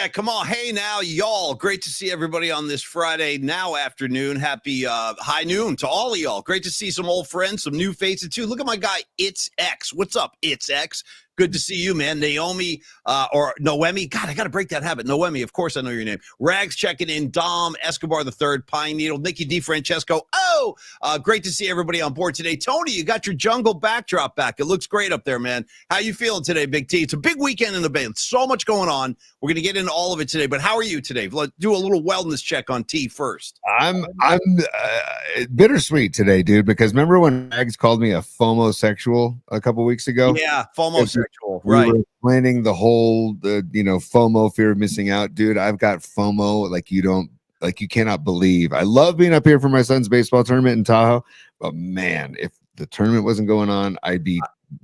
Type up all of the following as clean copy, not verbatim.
Yeah, come on. Hey, now, y'all. Great to see everybody on this Friday now afternoon. Happy high noon to all of y'all. Great to see some old friends, some new faces, too. Look at my guy, It's X. What's up, It's X? Good to see you, man. Naomi or Noemi. God, I got to break that habit. Noemi, of course I know your name. Rags checking in. Dom, Escobar the third, Pine Needle, Nikki DiFrancesco. Oh, great to see everybody on board today. Tony, you got your jungle backdrop back. It looks great up there, man. How you feeling today, Big T? It's a big weekend in the Bay. So much going on. We're going to get into all of it today, but how are you today? Let's do a little wellness check on T first. I'm bittersweet today, dude, because remember when Rags called me a FOMO-sexual a couple weeks ago? Yeah, FOMO-sexual, we right. were planning the whole, FOMO, fear of missing out. Dude, I've got FOMO you cannot believe. I love being up here for my son's baseball tournament in Tahoe, but man, if the tournament wasn't going on,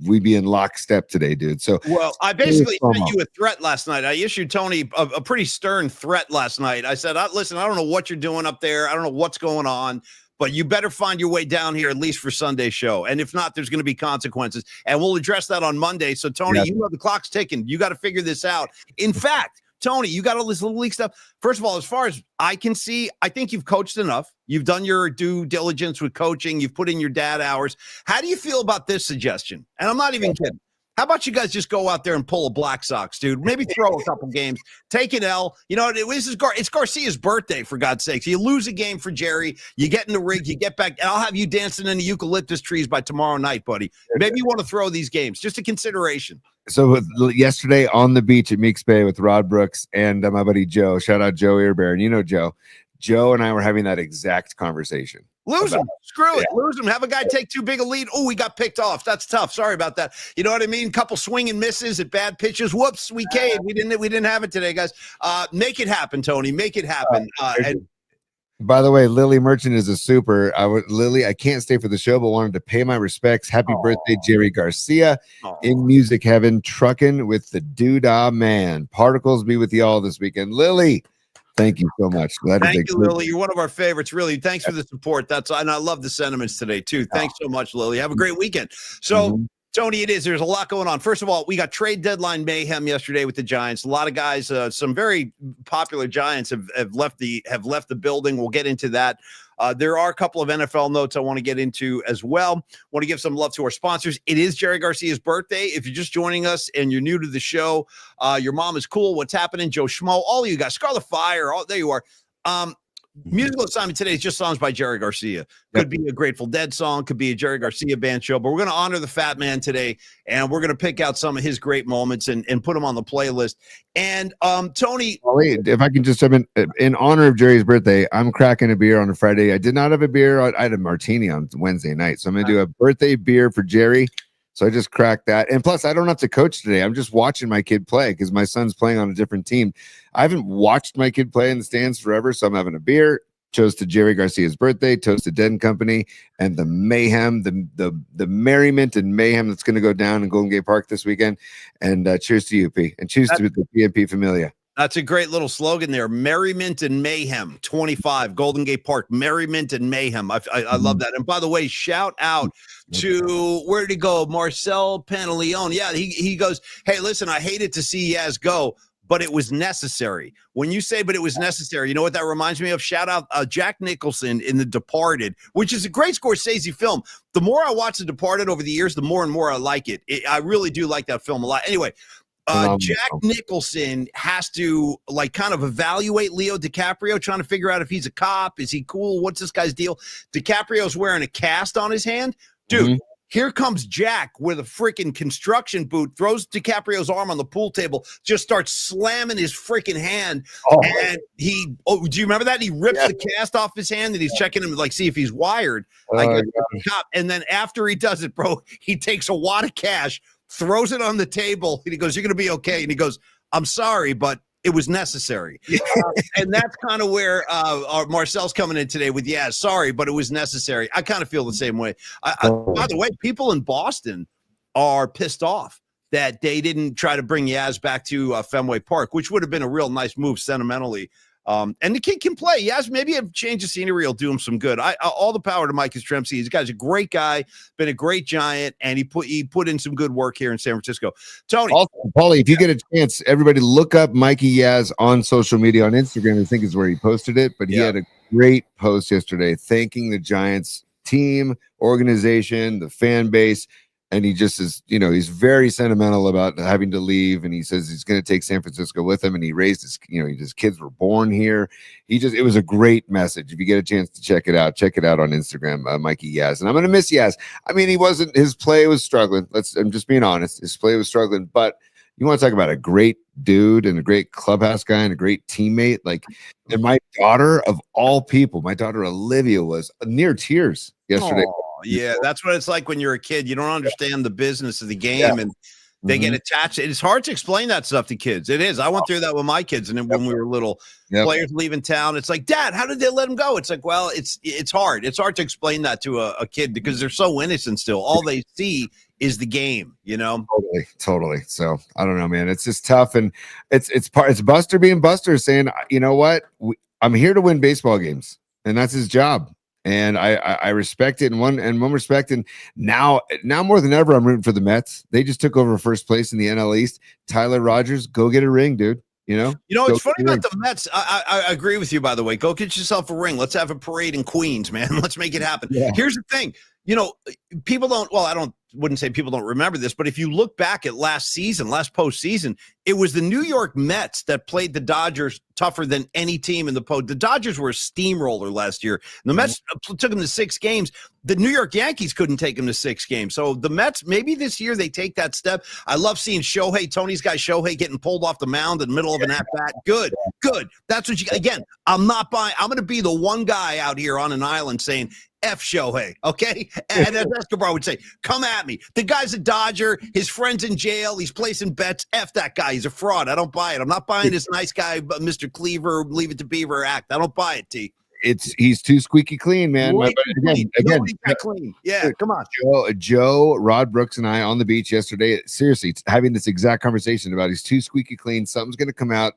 we'd be in lockstep today, dude. So, well, I basically sent you a threat last night. I issued Tony a pretty stern threat last night. I said, listen, I don't know what you're doing up there. I don't know what's going on, but you better find your way down here at least for Sunday's show. And if not, there's going to be consequences. And we'll address that on Monday. So, Tony, you know the clock's ticking. You got to figure this out. In fact, Tony, you got all this little league stuff. First of all, as far as I can see, I think you've coached enough. You've done your due diligence with coaching. You've put in your dad hours. How do you feel about this suggestion? And I'm not even kidding. How about you guys just go out there and pull a Black Sox, dude? Maybe throw a couple games, take an L. You know, it's Garcia's birthday, for God's sakes. You lose a game for Jerry, you get in the rig, you get back, and I'll have you dancing in the eucalyptus trees by tomorrow night, buddy. Maybe you want to throw these games, just a consideration. So yesterday on the beach at Meeks Bay with Rod Brooks and my buddy Joe, shout out Joe Earbear, and you know Joe and I were having that exact conversation. Lose him. Screw it. Lose him. Have a guy take too big a lead. Oh, we got picked off. That's tough. Sorry about that. You know what I mean? Couple swing and misses at bad pitches. Whoops, we caved. We didn't have it today, guys. Make it happen, Tony. Make it happen. And by the way, Lily Merchant is a super. Lily, I can't stay for the show, but wanted to pay my respects. Happy birthday, Jerry Garcia, in music heaven, trucking with the doodah man. Particles be with y'all this weekend. Lily, thank you so much. Thank you, Lily. You're one of our favorites. Really, thanks for the support. And I love the sentiments today too. Thanks so much, Lily. Have a great weekend. So. Tony, there's a lot going on. First of all, we got trade deadline mayhem yesterday with the Giants. A lot of guys, some very popular Giants have left the building. We'll get into that. There are a couple of NFL notes I want to get into as well. Want to give some love to our sponsors. It is Jerry Garcia's birthday. If you're just joining us and you're new to the show, your mom is cool. What's happening? Joe Schmo, all of you guys, Scarlet Fire, there you are. Musical assignment today is just songs by Jerry Garcia. Could be a Grateful Dead song, could be a Jerry Garcia band show, but we're going to honor the fat man today, and we're going to pick out some of his great moments and put them on the playlist. And Tony, if I can just jump in honor of Jerry's birthday, I'm cracking a beer on a Friday. I did not have a beer. I had a martini on Wednesday night, so I'm going to do a birthday beer for Jerry. So I just cracked that. And plus, I don't have to coach today. I'm just watching my kid play because my son's playing on a different team. I haven't watched my kid play in the stands forever, so I'm having a beer. Toast to Jerry Garcia's birthday. Toast to Dead & Company and the mayhem, the merriment and mayhem that's going to go down in Golden Gate Park this weekend. And cheers to you, P. And cheers to the PNP Familia. That's a great little slogan there. Merriment and Mayhem, 25, Golden Gate Park. Merriment and Mayhem. I love that. And by the way, shout out to, where did he go? Marcel Pantaleone. Yeah, he goes, hey, listen, I hated to see Yaz go, but it was necessary. When you say, but it was necessary, you know what that reminds me of? Shout out Jack Nicholson in The Departed, which is a great Scorsese film. The more I watch The Departed over the years, the more and more I like it. I really do like that film a lot. Anyway, Jack Nicholson has to kind of evaluate Leo DiCaprio, trying to figure out if he's a cop. Is he cool? What's this guy's deal? DiCaprio's wearing a cast on his hand. Dude, here comes Jack with a freaking construction boot, throws DiCaprio's arm on the pool table, just starts slamming his freaking hand. And do you remember that? He rips the cast off his hand and he's checking him see if he's wired. And then after he does it, bro, he takes a wad of cash, throws it on the table, and he goes, you're going to be okay. And he goes, I'm sorry, but it was necessary. And that's kind of where Marcel's coming in today with, sorry, but it was necessary. I kind of feel the same way. By the way, people in Boston are pissed off that they didn't try to bring Yaz back to Fenway Park, which would have been a real nice move sentimentally And the kid can play. Yes, maybe a change of scenery will do him some good. All the power to Mike Yastrzemski. He's a great guy, been a great Giant, and he put in some good work here in San Francisco. Tony. Also, Paulie, if you get a chance, everybody look up Mikey Yaz on social media, on Instagram. I think is where he posted it, but he had a great post yesterday thanking the Giants team, organization, the fan base. And he just is, he's very sentimental about having to leave. And he says he's going to take San Francisco with him. And he raised his kids were born here. It was a great message. If you get a chance to check it out on Instagram, Mikey Yaz. And I'm going to miss Yaz. I mean, his play was struggling. I'm just being honest. His play was struggling, but you want to talk about a great dude and a great clubhouse guy and a great teammate. And my daughter, of all people, my daughter Olivia, was near tears yesterday. Aww. Yeah, that's what it's like when you're a kid. You don't understand the business of the game, and they get attached. It's hard to explain that stuff to kids. It is. I went through that with my kids, and then when we were little, players leaving town, it's like, Dad, how did they let them go? It's like, well, it's hard. It's hard to explain that to a kid because they're so innocent still. All they see is the game, Totally. So I don't know, man. It's just tough, and it's Buster being Buster, saying, you know what, I'm here to win baseball games, and that's his job. And I respect it in one respect. And now more than ever, I'm rooting for the Mets. They just took over first place in the NL East. Tyler Rogers, go get a ring, dude. It's funny about the Mets. I agree with you, by the way. Go get yourself a ring. Let's have a parade in Queens, man. Let's make it happen. Yeah. Here's the thing. People wouldn't say people don't remember this, but if you look back at last postseason, it was the New York Mets that played the Dodgers tougher than any team in the post. The Dodgers were a steamroller last year. And the Mets took them to 6 games. The New York Yankees couldn't take them to 6 games. So the Mets, maybe this year they take that step. I love seeing Tony's guy Shohei getting pulled off the mound in the middle of an at-bat. Good. That's what again, I'm not buying. I'm going to be the one guy out here on an island saying, F Shohei, okay? And as Escobar would say, come at me. The guy's a Dodger. His friend's in jail. He's placing bets. F that guy. He's a fraud. I don't buy it. I'm not buying this nice guy, Mr. Cleaver, Leave It to Beaver act. I don't buy it, T. He's too squeaky clean, man. Again, clean. Yeah, come on. Joe, Rod Brooks, and I on the beach yesterday, seriously, having this exact conversation about he's too squeaky clean. Something's going to come out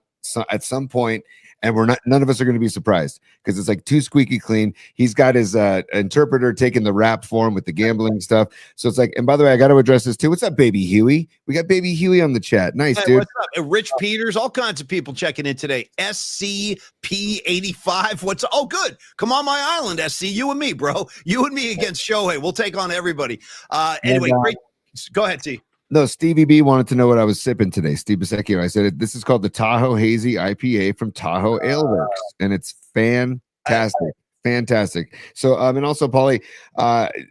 at some point. And none of us are going to be surprised because it's like too squeaky clean. He's got his interpreter taking the rap for him with the gambling stuff. So it's like, and by the way, I got to address this too. What's up, baby Huey? We got baby Huey on the chat. Nice, dude. What's up? Rich Peters, all kinds of people checking in today. SCP85. Oh, good. Come on my island, SC. You and me, bro. You and me against Shohei. We'll take on everybody. Anyway, great. Go ahead, T. No, Stevie B wanted to know what I was sipping today. Steve Bisecchio. I said this is called the Tahoe Hazy IPA from Tahoe Ale Works, and it's fantastic. Fantastic. So, and also, Paulie,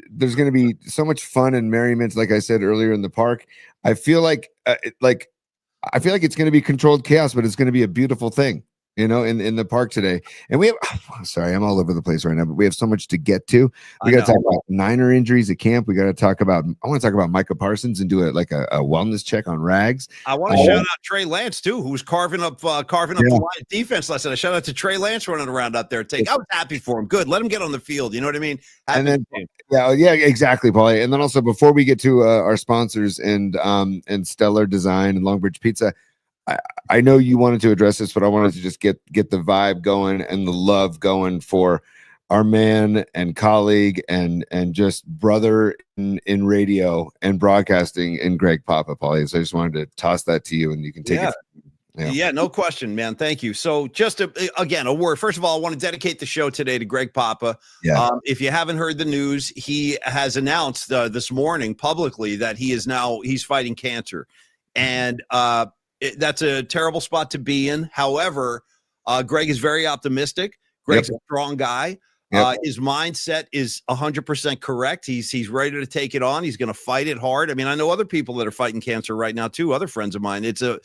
there's going to be so much fun and merriment, like I said earlier in the park. I feel like it's going to be controlled chaos, but it's going to be a beautiful thing. In the park today. And we have, sorry, I'm all over the place right now, but we have so much to get to. We got to talk about Niner injuries at camp. We got to talk about, I want to talk about Micah Parsons and do a wellness check on Rags. I want to shout out Trey Lance too, who was carving up the Lions defense last night. I shout out to Trey Lance running around out there. I was happy for him. Good. Let him get on the field. You know what I mean? Yeah, exactly, Paulie. And then also before we get to our sponsors and Stellar Design and Longbridge Pizza, I know you wanted to address this, but I wanted to just get the vibe going and the love going for our man and colleague and just brother in radio and broadcasting in Greg Papa, Paulie. So I just wanted to toss that to you, and you can take it. Yeah, no question, man. Thank you. So just again, a word. First of all, I want to dedicate the show today to Greg Papa. Yeah. If you haven't heard the news, he has announced this morning publicly that he's fighting cancer, and that's a terrible spot to be in. However, Greg is very optimistic. Greg's a strong guy. His mindset is 100% correct. He's ready to take it on. He's going to fight it hard. I mean, I know other people that are fighting cancer right now too. Other friends of mine. It's a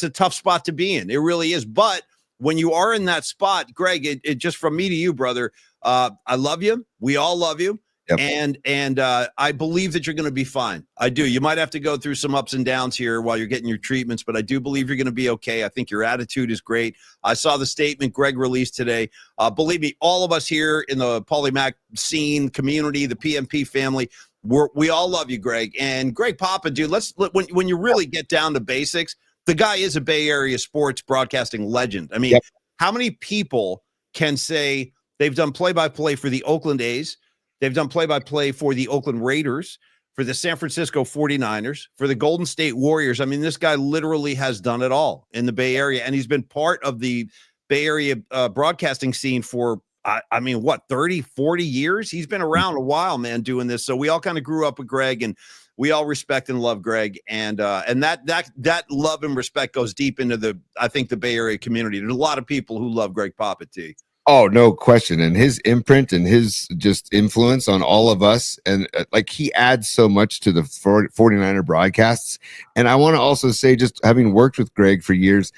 tough spot to be in. It really is. But when you are in that spot, Greg, it just from me to you, brother. I love you. We all love you. Yep. And I believe that you're going to be fine. I do. You might have to go through some ups and downs here while you're getting your treatments, but I do believe you're going to be okay. I think your attitude is great. I saw the statement Greg released today. Believe me, all of us here in the Polymac scene community, the PMP family, we all love you, Greg. And Greg Papa, dude, when you really get down to basics, the guy is a Bay Area sports broadcasting legend. I mean, Yep. how many people can say they've done play-by-play for the Oakland A's, they've done play-by-play for the Oakland Raiders, for the San Francisco 49ers, for the Golden State Warriors? I mean, this guy literally has done it all in the Bay Area, and he's been part of the Bay Area broadcasting scene for, I mean, what, 30, 40 years? He's been around a while, man, doing this. So we all kind of grew up with Greg, and we all respect and love Greg, and that love and respect goes deep into I think the Bay Area community. There's a lot of people who love Greg Papa T. Oh, no question. And his imprint and his just influence on all of us. And like, he adds so much to the 49er broadcasts. And I want to also say, just having worked with Greg for years,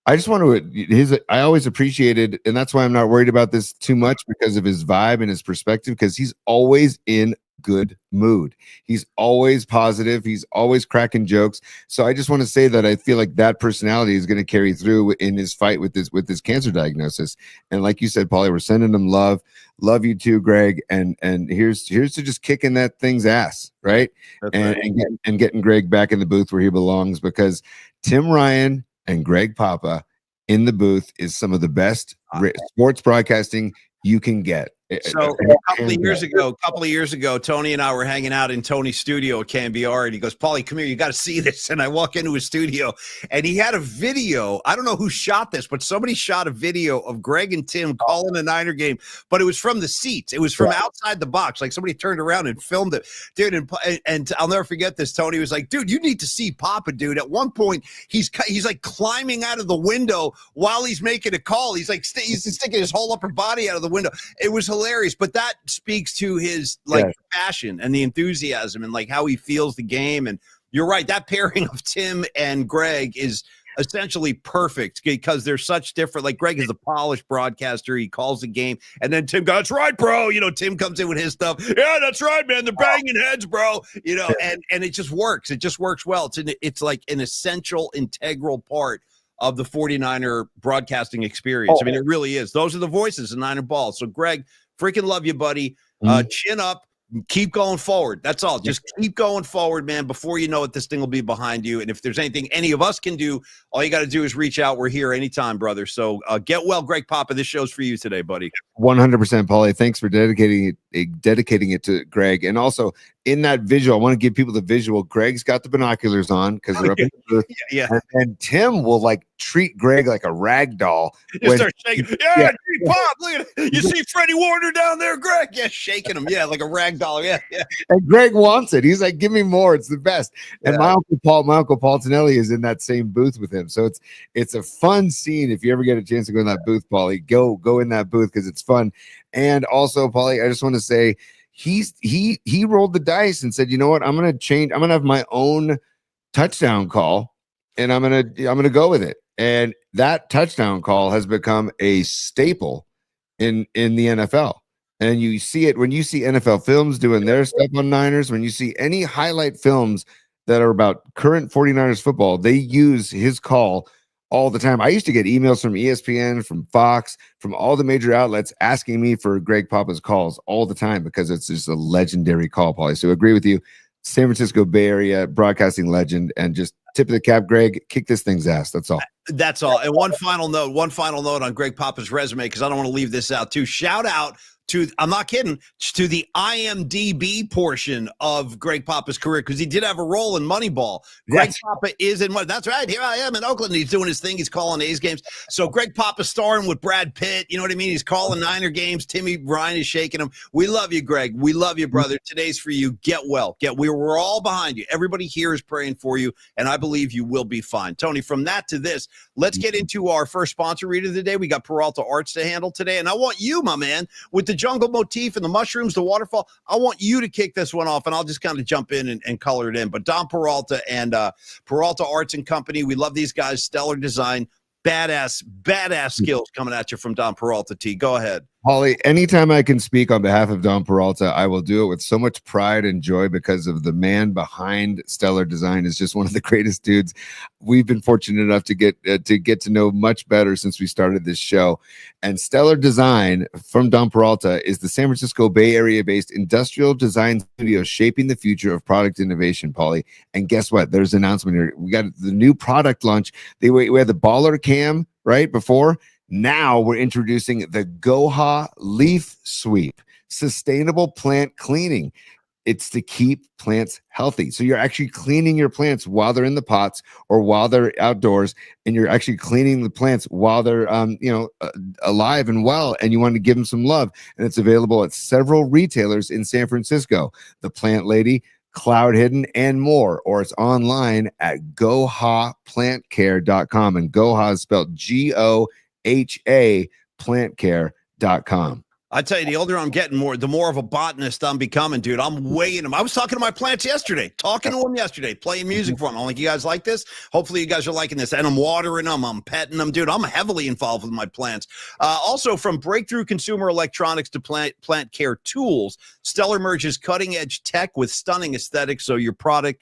I just want to, I always appreciated, and that's why I'm not worried about this too much, because of his vibe and his perspective, because he's always in good mood. He's always positive. He's always cracking jokes. So I just want to say that I feel like that personality is going to carry through in his fight with this cancer diagnosis. And like you said, Paulie, we're sending him love you too, Greg. And here's to just kicking that thing's ass, right? And getting Greg back in the booth where he belongs, because Tim Ryan and Greg Papa in the booth is some of the best sports broadcasting you can get. So a couple of years ago, Tony and I were hanging out in Tony's studio at KNBR, and he goes, "Paulie, come here, you got to see this." And I walk into his studio, and he had a video. I don't know who shot this, but somebody shot a video of Greg and Tim calling a Niner game, but it was from the seats. It was from outside the box. Like, somebody turned around and filmed it, dude. And I'll never forget this. Tony was like, "Dude, you need to see Papa, dude." At one point, he's like climbing out of the window while he's making a call. He's like he's sticking his whole upper body out of the window. It was hilarious, but that speaks to his passion and the enthusiasm and like how he feels the game. And you're right, that pairing of Tim and Greg is essentially perfect, because they're such different. Like, Greg is a polished broadcaster. He calls the game, and then Tim goes, "That's right, bro." You know, Tim comes in with his stuff. "Yeah, that's right, man. They're banging heads, bro." You know, and it just works. It just works well. It's like an essential, integral part of the 49er broadcasting experience. I mean, it really is. Those are the voices of Niner ball. So, Greg, freaking love you, buddy. Chin up. Keep going forward. That's all. Just keep going forward, man. Before you know it, this thing will be behind you. And if there's anything any of us can do, all you got to do is reach out. We're here anytime, brother. So get well, Greg Papa. This show's for you today, buddy. 100%, Paulie. Thanks for dedicating it to Greg. And also, in that visual, I want to give people the visual. Greg's got the binoculars on because they're up in the booth. And Tim will like treat Greg like a rag doll. You start shaking. Yeah, Pop, look at it. You see Freddie Warner down there, Greg? Yeah, shaking him. Yeah, like a rag doll. Yeah. And Greg wants it. He's like, "Give me more. It's the best." And my uncle Paul Tonelli is in that same booth with him. So it's a fun scene. If you ever get a chance to go in that booth, Paulie, go in that booth because it's fun. And also, Paulie, I just want to say, he rolled the dice and said, "You know what? I'm going to change. I'm going to have my own touchdown call, and I'm going to go with it." And that touchdown call has become a staple in the NFL. And you see it when you see NFL films doing their stuff on Niners. When you see any highlight films that are about current 49ers football, they use his call all the time. I used to get emails from ESPN, from Fox, from all the major outlets asking me for Greg Papa's calls all the time, because it's just a legendary call, Paulie. So I agree with you. San Francisco Bay Area broadcasting legend, and just tip of the cap, Greg, kick this thing's ass. That's all. That's all. And one final note on Greg Papa's resume, because I don't want to leave this out too. Shout out to, I'm not kidding, to the IMDb portion of Greg Papa's career, because he did have a role in Moneyball. Greg Papa is in, that's right, here I am in Oakland. He's doing his thing. He's calling A's games. So Greg Papa starring with Brad Pitt. You know what I mean? He's calling Niner games. Timmy Ryan is shaking him. We love you, Greg. We love you, brother. Today's for you. Get well. We're all behind you. Everybody here is praying for you, and I believe you will be fine. Tony, from that to this, let's get into our first sponsor read of the day. We got Peralta Arts to handle today, and I want you, my man, with the jungle motif and the mushrooms, the waterfall. I want you to kick this one off, and I'll just kind of jump in and color it in. But Don Peralta and Peralta Arts and Company, we love these guys. Stellar design, badass skills coming at you from Don Peralta. T, go ahead. Holly, anytime I can speak on behalf of Don Peralta, I will do it with so much pride and joy because of the man behind Stellar Design is just one of the greatest dudes we've been fortunate enough to get to know much better since we started this show. And Stellar Design from Don Peralta is the San Francisco Bay Area based industrial design studio shaping the future of product innovation, Polly. And guess what? There's an announcement here. We got the new product launch. We had the baller cam right before. Now we're introducing the Goha Leaf Sweep, sustainable plant cleaning. It's to keep plants healthy. So you're actually cleaning your plants while they're in the pots or while they're outdoors, and you're actually cleaning the plants while they're alive and well, and you want to give them some love. And it's available at several retailers in San Francisco. The Plant Lady, Cloud Hidden, and more. Or it's online at gohaplantcare.com, and Goha is spelled GOHA plantcare.com. I tell you, the older I'm getting, the more of a botanist I'm becoming, dude. I'm weighing them. I was talking to my plants yesterday, playing music for them. I'm like, you guys like this? Hopefully you guys are liking this. And I'm watering them. I'm petting them, dude. I'm heavily involved with my plants. Also, from breakthrough consumer electronics to plant care tools, Stellar merges cutting-edge tech with stunning aesthetics, so your product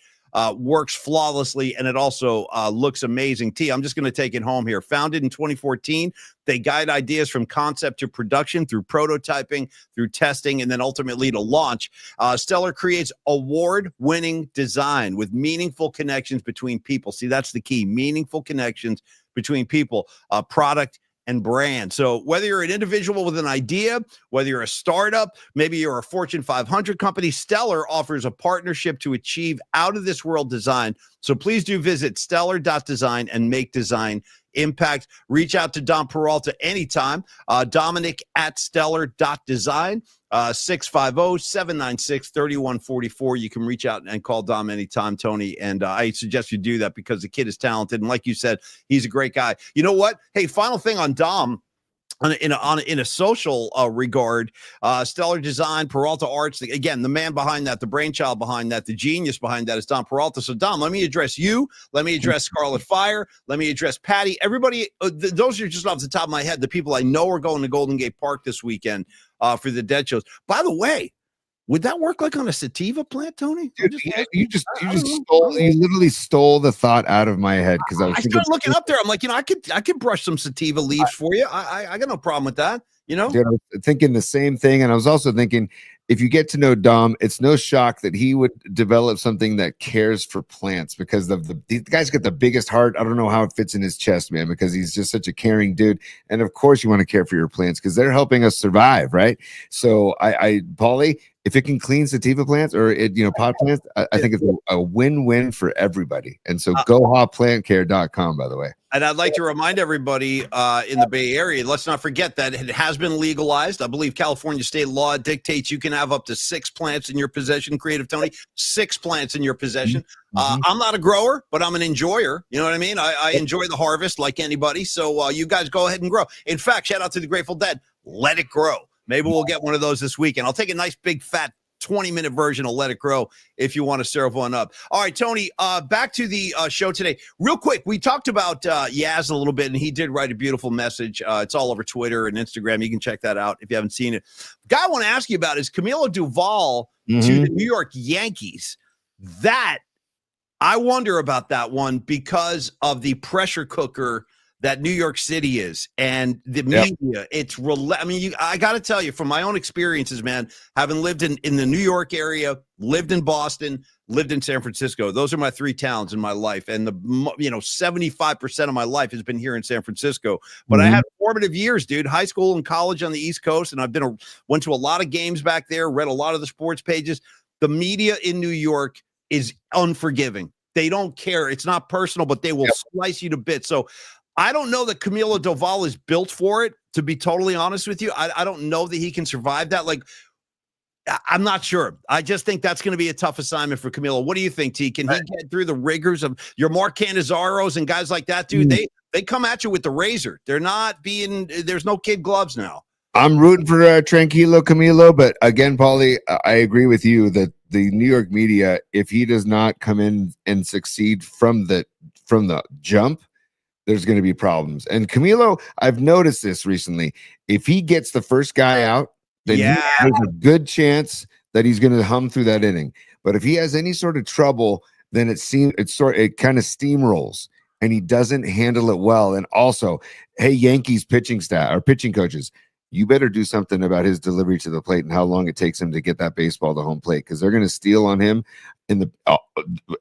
works flawlessly, and it also looks amazing. T, I'm just going to take it home here. Founded in 2014, they guide ideas from concept to production through prototyping, through testing, and then ultimately to launch. Stellar creates award-winning design with meaningful connections between people. See, that's the key, meaningful connections between people, product, and brand. So whether you're an individual with an idea, whether you're a startup, maybe you're a Fortune 500 company, Stellar offers a partnership to achieve out-of-this-world design. So please do visit stellar.design and make design impact. Reach out to Don Peralta anytime. Dominic at stellar.design, 650-796-3144. You can reach out and call Dom anytime, Tony. And I suggest you do that because the kid is talented. And like you said, he's a great guy. You know what? Hey, final thing on Dom. In a social regard, Stellar Design, Peralta Arts, again, the man behind that, the brainchild behind that, the genius behind that is Don Peralta. So, Dom, let me address you. Let me address Scarlet Fire. Let me address Patty. Everybody, those are just off the top of my head, the people I know are going to Golden Gate Park this weekend for the Dead shows. By the way, would that work like on a sativa plant, Tony? Dude, you literally stole the thought out of my head because I started looking up there. I'm like, I could brush some sativa leaves for you. I got no problem with that. Dude, I was thinking the same thing, and I was also thinking, if you get to know Dom, it's no shock that he would develop something that cares for plants because these guys got the biggest heart. I don't know how it fits in his chest, man, because he's just such a caring dude. And of course, you want to care for your plants because they're helping us survive, right? So, Paulie, if it can clean sativa plants or pot plants, I think it's a win-win for everybody. And so, gohaplantcare.com, by the way. And I'd like to remind everybody in the Bay Area, let's not forget that it has been legalized. I believe California state law dictates you can have up to 6 plants in your possession, Creative Tony, 6 plants in your possession. I'm not a grower, but I'm an enjoyer. You know what I mean? I enjoy the harvest like anybody. So you guys go ahead and grow. In fact, shout out to the Grateful Dead. Let it grow. Maybe we'll get one of those this weekend. I'll take a nice big fat 20-minute version of Let It Grow if you want to serve one up. All right, Tony, back to the show today. Real quick, we talked about Yaz a little bit, and he did write a beautiful message. It's all over Twitter and Instagram. You can check that out if you haven't seen it. The guy I want to ask you about is Camilo Duvall to the New York Yankees. That, I wonder about that one because of the pressure cooker that New York City is and the media. It's I got to tell you from my own experiences, man, having lived in the New York area, lived in Boston, lived in San Francisco. Those are my 3 towns in my life. And 75% of my life has been here in San Francisco, but I had formative years, dude, high school and college on the East Coast. And I've went to a lot of games back there, read a lot of the sports pages. The media in New York is unforgiving. They don't care. It's not personal, but they will slice you to bits. So I don't know that Camilo Doval is built for it, to be totally honest with you. I don't know that he can survive that. Like, I'm not sure. I just think that's going to be a tough assignment for Camilo. What do you think, T? Can he get through the rigors of your Mark Canizaros and guys like that, dude? They come at you with the razor. They're not there's no kid gloves now. I'm rooting for Tranquilo Camilo, but again, Paulie, I agree with you that the New York media, if he does not come in and succeed from the jump, there's going to be problems. And Camilo, I've noticed this recently. If he gets the first guy out, then there's a good chance that he's going to hum through that inning. But if he has any sort of trouble, then it kind of steamrolls, and he doesn't handle it well. And also, hey, Yankees pitching staff or pitching coaches, you better do something about his delivery to the plate and how long it takes him to get that baseball to home plate, because they're going to steal on him in the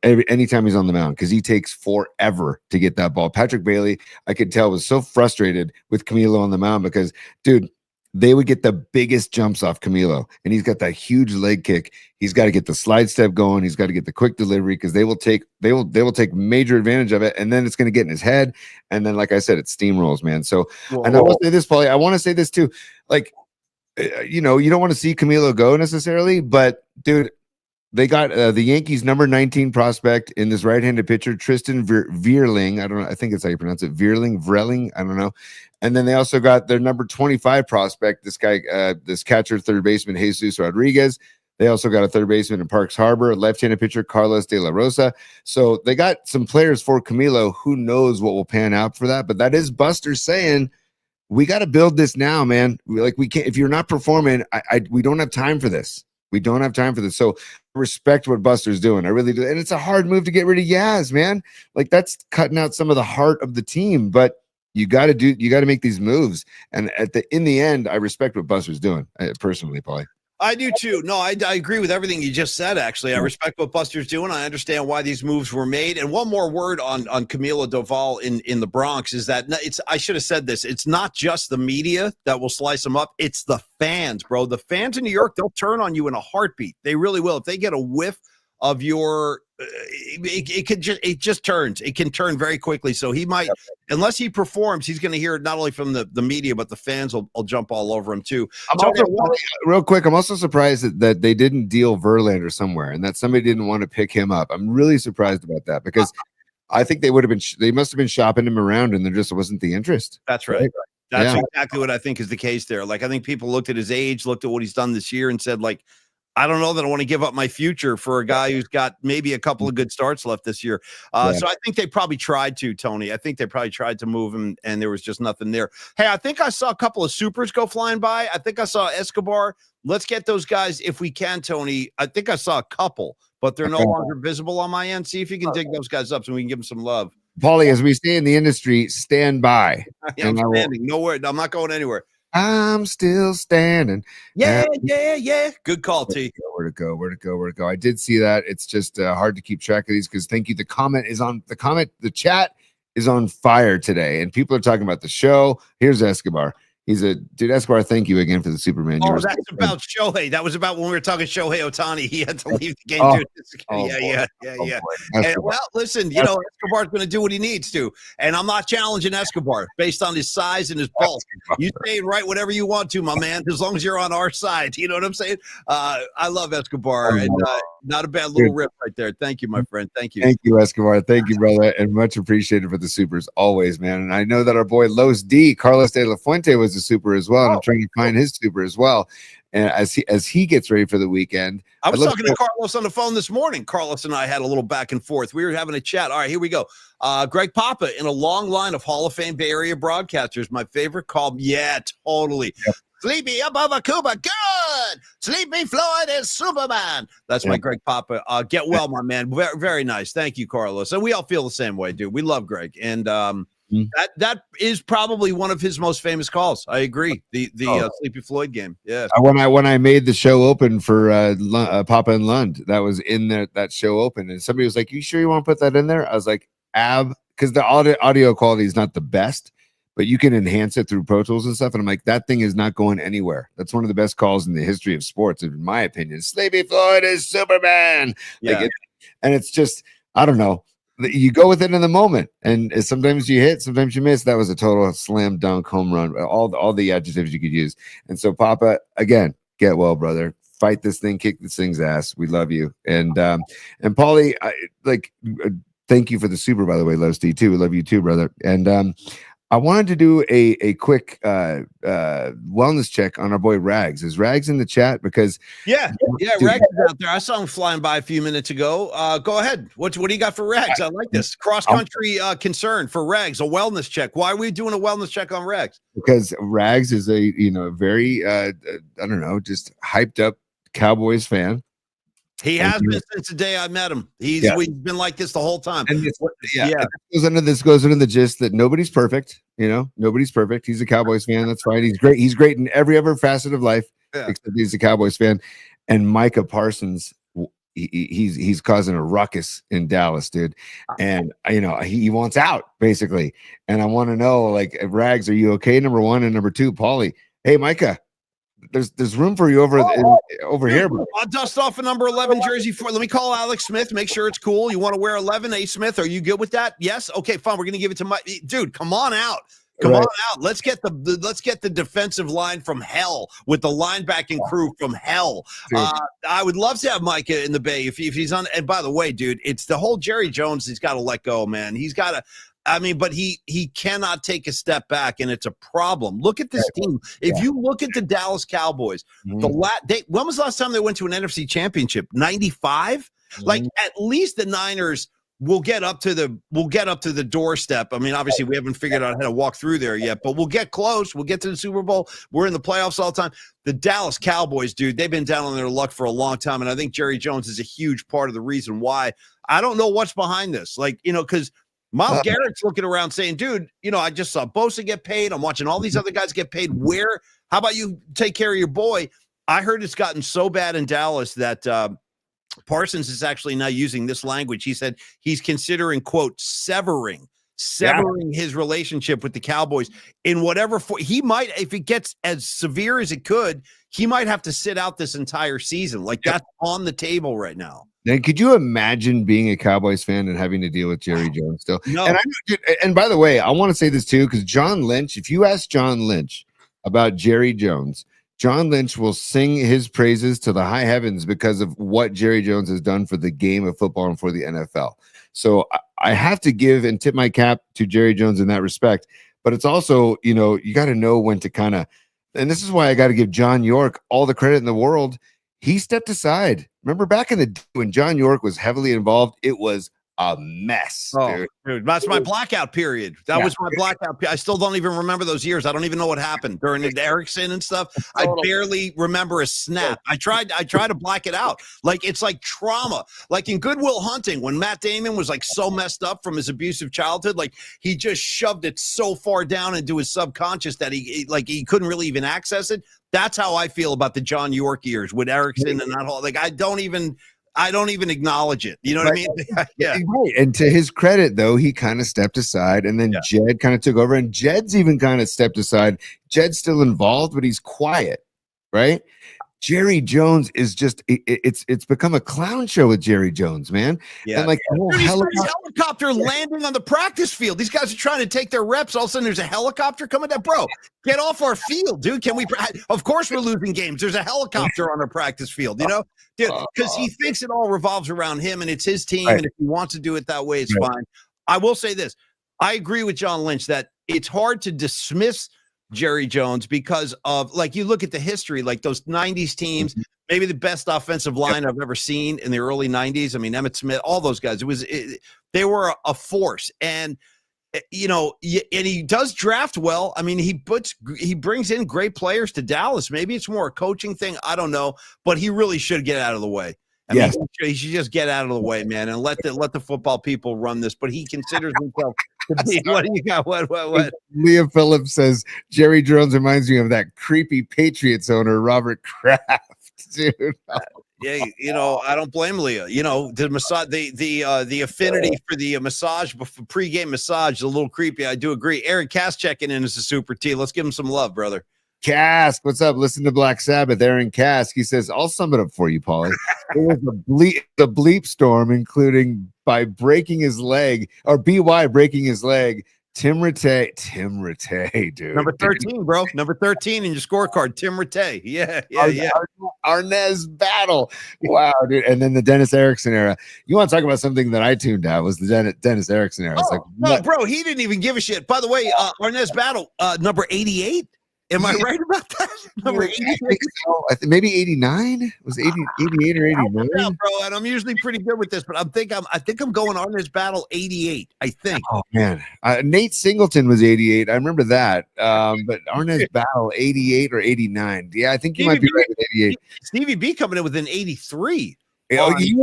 anytime he's on the mound, because he takes forever to get that ball. Patrick Bailey, I could tell, was so frustrated with Camilo on the mound because, dude, they would get the biggest jumps off Camilo, and he's got that huge leg kick. He's got to get the slide step going. He's got to get the quick delivery, because they will take major advantage of it, and then it's going to get in his head. And then, like I said, it steamrolls, man. So, and I will say this, Paulie, I want to say this too. Like, you don't want to see Camilo go necessarily, but dude, they got the Yankees' number 19 prospect in this right-handed pitcher, Tristan Vierling. I don't know. I think it's how you pronounce it. Vrelling. I don't know. And then they also got their number 25 prospect, this guy, this catcher, third baseman, Jesus Rodriguez. They also got a third baseman in Parks Harbor, left-handed pitcher, Carlos De La Rosa. So they got some players for Camilo. Who knows what will pan out for that? But that is Buster saying, we got to build this now, man. We can't, if you're not performing, we don't have time for this. We don't have time for this. So respect what Buster's doing. I really do. And it's a hard move to get rid of Yaz, man. Like, that's cutting out some of the heart of the team. But you got to make these moves. And in the end, I respect what Buster's doing, personally, Paulie. I do too. No, I agree with everything you just said, actually. I respect what Buster's doing. I understand why these moves were made. And one more word on Camilo Doval in the Bronx is that I should have said this. It's not just the media that will slice them up. It's the fans, bro. The fans in New York, they'll turn on you in a heartbeat. They really will. If they get a whiff of your it just turns. It can turn very quickly. So he might, unless he performs, he's going to hear it not only from the media, but the fans will jump all over him too. Real quick, I'm also surprised that they didn't deal Verlander somewhere, and that somebody didn't want to pick him up. I'm really surprised about that, because I think they must have been shopping him around, and there just wasn't the interest. That's right. That's exactly what I think is the case there. Like, I think people looked at his age, looked at what he's done this year, and said, like, I don't know that I want to give up my future for a guy who's got maybe a couple of good starts left this year. So I think they probably tried to, Tony. I think they probably tried to move him, and there was just nothing there. Hey, I think I saw a couple of supers go flying by. I think I saw Escobar. Let's get those guys if we can, Tony. I think I saw a couple, but they're no longer visible on my end. See if you can dig those guys up so we can give them some love. Paulie, as we say in the industry, stand by. I'm standing. Nowhere. I'm not going anywhere. I'm still standing. Yeah. Good call, T. Where to go? I did see that. It's just hard to keep track of these, because thank you. The chat is on fire today, and people are talking about the show. Here's Escobar. He's dude, Escobar, thank you again for the Superman. Oh, that's about Shohei. That was about when we were talking Shohei Ohtani. He had to leave the game. Yeah. And, well, listen, Escobar's going to do what he needs to. And I'm not challenging Escobar based on his size and his bulk. You say and write whatever you want to, my man, as long as you're on our side. You know what I'm saying? I love Escobar. And not a bad little rip right there. Thank you, my friend. Thank you. Thank you, Escobar. Thank you, brother. And much appreciated for the supers always, man. And I know that our boy Los D, Carlos De La Fuente, was a super as well. And I'm trying to find his super as well. And as he gets ready for the weekend. I was talking to Carlos on the phone this morning. Carlos and I had a little back and forth. We were having a chat. All right, here we go. Greg Papa in a long line of Hall of Fame Bay Area broadcasters. My favorite call. Yeah, totally. Yep. Sleepy above a Cuba. Good. Sleepy Floyd is Superman. That's my Greg Papa. Get well, my man. Very, very nice. Thank you, Carlos. And we all feel the same way, dude. We love Greg. And that is probably one of his most famous calls. I agree. The Sleepy Floyd game. Yeah. When I made the show open for Papa and Lund, that was in that show open, and somebody was like, "You sure you want to put that in there?" I was like, because the audio quality is not the best, but you can enhance it through Pro Tools and stuff. And I'm like, that thing is not going anywhere. That's one of the best calls in the history of sports, in my opinion. Sleepy Floyd is Superman. Yeah. And it's just, I don't know. You go with it in the moment, and sometimes you hit, sometimes you miss. That was a total slam dunk, home run, all the adjectives you could use. And so, Papa, again, get well, brother. Fight this thing, kick this thing's ass. We love you. And Paulie, thank you for the super, by the way, Los D too. We love you too, brother. And I wanted to do a quick wellness check on our boy Rags. Is Rags in the chat? Because yeah, dude, Rex is out there. I saw him flying by a few minutes ago. Go ahead. What do you got for Rex? I like this cross country concern for Rex. A wellness check. Why are we doing a wellness check on Rex? Because Rags is a very I don't know, just hyped up Cowboys fan. He has been since the day I met him. We've been like this the whole time. And this goes into the gist that nobody's perfect. Nobody's perfect. He's a Cowboys fan. That's fine. He's great. He's great in every other facet of life, except he's a Cowboys fan. And Micah Parsons, he's causing a ruckus in Dallas, dude. And he wants out basically. And I want to know, like, Rags, are you okay? Number one, and number two, Paulie. Hey, Micah. There's room for you over here, bro. I'll dust off a number 11 jersey for. Let me call Alex Smith. Make sure it's cool. You want to wear 11, A. Smith? Are you good with that? Yes. Okay, fine. We're gonna give it to my dude. Come on out. Come on out. Let's get the defensive line from hell with the linebacking crew from hell. I would love to have Micah in the Bay if he's on. And by the way, dude, it's the whole Jerry Jones. He's got to let go, man. He's got to. I mean, but he cannot take a step back, and it's a problem. Look at this team. If you look at the Dallas Cowboys, when was the last time they went to an NFC Championship? 95. Like, at least the Niners will get up to the doorstep. I mean, obviously, we haven't figured out how to walk through there yet, but we'll get close. We'll get to the Super Bowl. We're in the playoffs all the time. The Dallas Cowboys, dude, they've been down on their luck for a long time, and I think Jerry Jones is a huge part of the reason why. I don't know what's behind this, because Myles Garrett's looking around saying, dude, I just saw Bosa get paid. I'm watching all these other guys get paid. How about you take care of your boy? I heard it's gotten so bad in Dallas that Parsons is actually now using this language. He said he's considering, quote, severing his relationship with the Cowboys in whatever he might, if it gets as severe as it could, he might have to sit out this entire season. Like, that's on the table right now. Then could you imagine being a Cowboys fan and having to deal with Jerry Jones still? No. And by the way, I want to say this too, because John Lynch, if you ask John Lynch about Jerry Jones, John Lynch will sing his praises to the high heavens because of what Jerry Jones has done for the game of football and for the NFL. So I have to give and tip my cap to Jerry Jones in that respect. But it's also, you got to know when to kind of, and this is why I got to give John York all the credit in the world. He stepped aside. Remember back in the day when John York was heavily involved, it was a mess. Dude, that's my blackout period. That was my blackout. I still don't even remember those years. I don't even know what happened during the Erickson and stuff. I barely remember a snap. I tried to black it out. Like, it's like trauma. Like in Good Will Hunting, when Matt Damon was like so messed up from his abusive childhood, like he just shoved it so far down into his subconscious that he couldn't really even access it. That's how I feel about the John York years with Erickson and that whole. Like, I don't even acknowledge it. You know what I mean? Yeah. Right. And to his credit, though, he kind of stepped aside, and then Jed kind of took over, and Jed's even kind of stepped aside. Jed's still involved, but he's quiet, right? Jerry Jones is just it's become a clown show with Jerry Jones, man. Yeah. And like the whole helicopter landing on the practice field. These guys are trying to take their reps. All of a sudden there's a helicopter coming down. Bro, get off our field, dude. Of course we're losing games. There's a helicopter on our practice field, dude, because he thinks it all revolves around him and it's his team. Right. And if he wants to do it that way, it's fine. I will say this. I agree with John Lynch that it's hard to dismiss Jerry Jones because of, like, you look at the history, like those 90s teams, maybe the best offensive line I've ever seen in the early 90s. I mean, Emmitt Smith, all those guys, they were a force. And, and he does draft well. I mean, he brings in great players to Dallas. Maybe it's more a coaching thing. I don't know, but he really should get out of the way. I mean, he should just get out of the way, man, and let the football people run this. But he considers himself to be. What do you got? What? Leah Phillips says Jerry Jones reminds me of that creepy Patriots owner, Robert Kraft. Dude. Yeah, I don't blame Leah. The massage, the affinity for the massage, pregame massage, is a little creepy. I do agree. Aaron Cass checking in as a super T. Let's give him some love, brother. Cask, what's up? Listen to Black Sabbath. Aaron Cask, he says, I'll sum it up for you, Paulie. It was the bleep storm, including by breaking his leg, or BY breaking his leg Tim Rattay, dude. Number 13, bro. Number 13 in your scorecard. Tim Rattay. Yeah. Arnaz Battle. Wow, dude. And then the Dennis Erickson era. You want to talk about something that I tuned out was the Dennis Erickson era. It's like, no, bro, he didn't even give a shit. By the way, Arnaz Battle, number 88. Am I right about that? Number 88? Maybe 89? Was 88 or 89? Bro, and I'm usually pretty good with this, but I think I'm going on this battle 88. I think. Oh man, Nate Singleton was 88. I remember that. But Arnaz Battle 88 or 89. Yeah, I think you might be right with 88. Stevie B coming in with an 83. Oh, he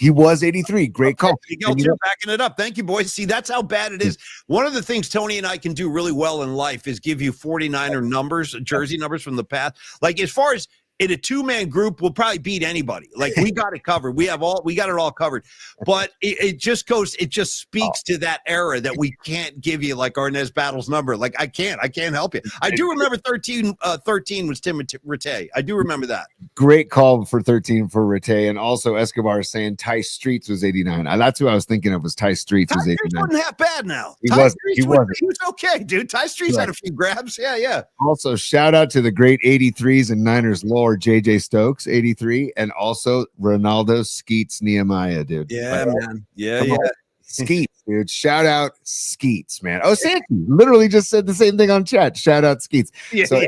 was 83. Great call. You're backing it up. Thank you, boys. See, that's how bad it is. One of the things Tony and I can do really well in life is give you 49er numbers, jersey numbers from the past. Like as far as in a two-man group, we'll probably beat anybody. Like we got it covered. We got it all covered. But it just speaks to that era that we can't give you like Arnaz Battle's number. Like I can't help you. I do remember 13 was Tim Rattay. I do remember that. Great call for 13 for Rattay. And also Escobar saying Ty Streets was 89. That's who I was thinking of was Ty Streets was 89. Streets wasn't half bad now. He was okay, dude. Ty Streets had a few grabs. Yeah. Also, shout out to the great 83s and Niners lore, JJ Stokes, 83, and also Ronaldo Skeets Nehemiah, dude. Yeah, man. Yeah. Skeets, dude. Shout out Skeets, man. Oh, Santi literally just said the same thing on chat. Shout out Skeets. Yeah, so,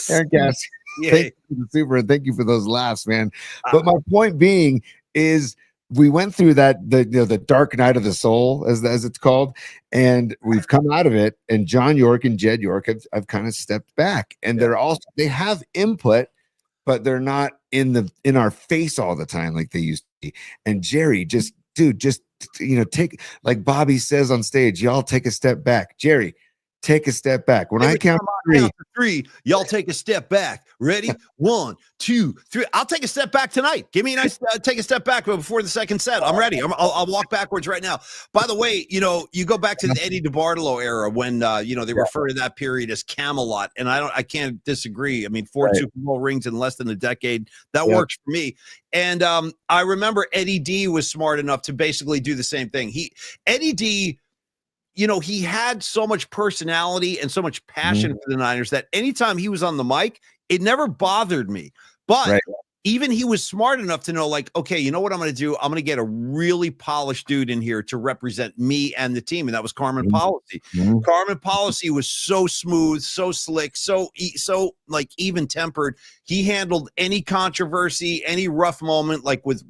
Aaron Cass, thank you for the super and thank you for those laughs, man. But my point being is we went through that the dark night of the soul, as it's called, and we've come out of it. And John York and Jed York have kind of stepped back, and they have input, but they're not in our face all the time like they used to be. And Jerry, just take, like Bobby says on stage, y'all take a step back. Jerry, take a step back. When I count to three, y'all take a step back. Ready? 1, 2, 3. I'll take a step back tonight. Give me a nice take a step back before the second set. I'm ready. I'll walk backwards right now. By the way, you go back to the Eddie DeBartolo era when they refer to that period as Camelot, and I can't disagree. I mean, 4 Super Bowl rings in less than a decade. That works for me. And I remember Eddie D was smart enough to basically do the same thing. Eddie D, he had so much personality and so much passion for the Niners that anytime he was on the mic, it never bothered me. But even he was smart enough to know, like, okay, you know what I'm going to do? I'm going to get a really polished dude in here to represent me and the team. And that was Carmen Policy. Carmen Policy was so smooth, so slick, so like even tempered. He handled any controversy, any rough moment, like with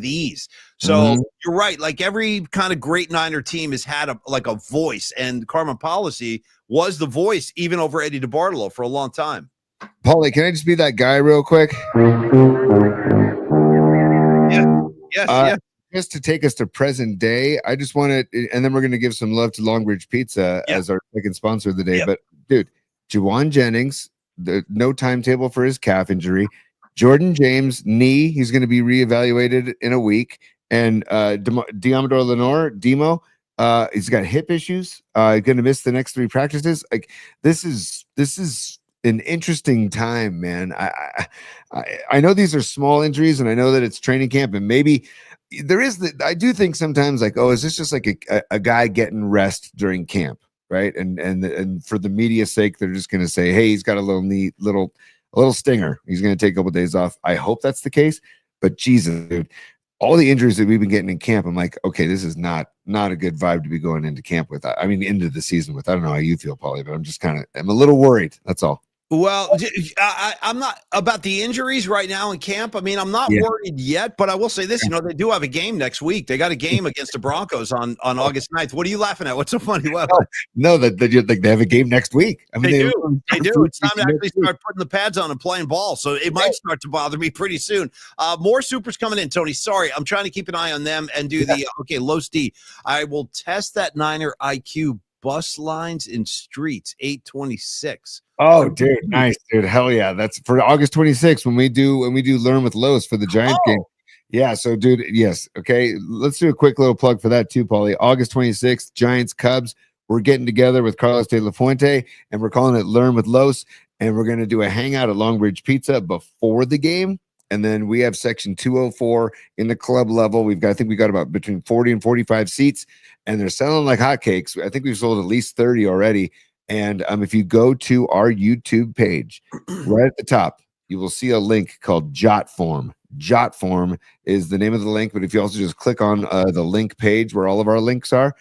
ease. So you're right. Like every kind of great Niner team has had a voice, and Carmen Policy was the voice even over Eddie DeBartolo for a long time. Paulie, can I just be that guy real quick? Yeah. Just to take us to present day, I just want to, and then we're going to give some love to Longbridge Pizza as our second sponsor of the day. But dude, Juwan Jennings, no timetable for his calf injury. Jordan James, knee, he's going to be reevaluated in a week. And Diamador Lenore, Demo, he's got hip issues. Going to miss the next 3 practices. Like this is an interesting time, man. I know these are small injuries, and I know that it's training camp, and maybe there is I do think sometimes like, oh, is this just like a guy getting rest during camp, right? And for the media's sake, they're just going to say, hey, he's got a little stinger. He's going to take a couple of days off. I hope that's the case, but Jesus, dude, all the injuries that we've been getting in camp, I'm like, okay, this is not a good vibe to be going into camp with. I mean, into the season with. I don't know how you feel, Paulie, but I'm a little worried. That's all. Well, I'm not about the injuries right now in camp. I mean, I'm not worried yet, but I will say this, they do have a game next week. They got a game against the Broncos on August 9th. What are you laughing at? What's so funny? No, that they have a game next week. I mean, they do. It's time to actually start putting the pads on and playing ball. So it might start to bother me pretty soon. More supers coming in, Tony. Sorry, I'm trying to keep an eye on them and do Los D. I will test that Niner IQ bus lines in streets, 826. Oh, dude, nice, dude. Hell yeah. That's for August 26th when we do Learn with Los for the Giants game. Yeah, so dude, yes. Okay. Let's do a quick little plug for that too, Paulie. August 26th, Giants Cubs. We're getting together with Carlos de la Fuente and we're calling it Learn with Los. And we're going to do a hangout at Longbridge Pizza before the game. And then we have section 204 in the club level. I think we got about between 40 and 45 seats, and they're selling like hotcakes. I think we've sold at least 30 already. And if you go to our YouTube page, right at the top, you will see a link called Jot Form. Jot Form is the name of the link, but if you also just click on the link page where all of our links are,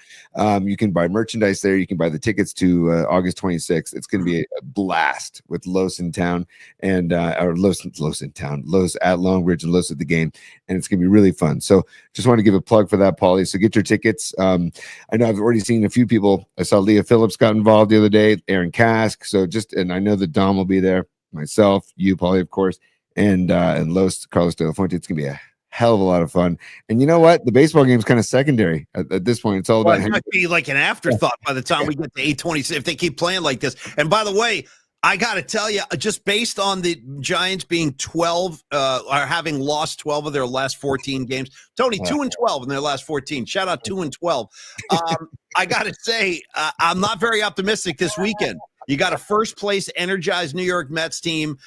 you can buy merchandise there. You can buy the tickets to August 26th. It's going to be a blast with Los in town and Los in town, Los at Longbridge and Los at the game, and it's going to be really fun. So just want to give a plug for that, Paulie. So get your tickets. I know I've already seen a few people. I saw Leah Phillips got involved the other day, Aaron Kask. So and I know that Dom will be there, myself, you, Paulie, of course. And Carlos De La Fuente. It's gonna be a hell of a lot of fun. And you know what? The baseball game's kind of secondary at this point. It's all about. It might be like an afterthought by the time we get to 8:26 if they keep playing like this. And by the way, I got to tell you, just based on the Giants being 12 or having lost 12 of their last 14 games, Tony 2-12 in their last 14. Shout out 2-12. I got to say, I'm not very optimistic this weekend. You got a first place energized New York Mets team.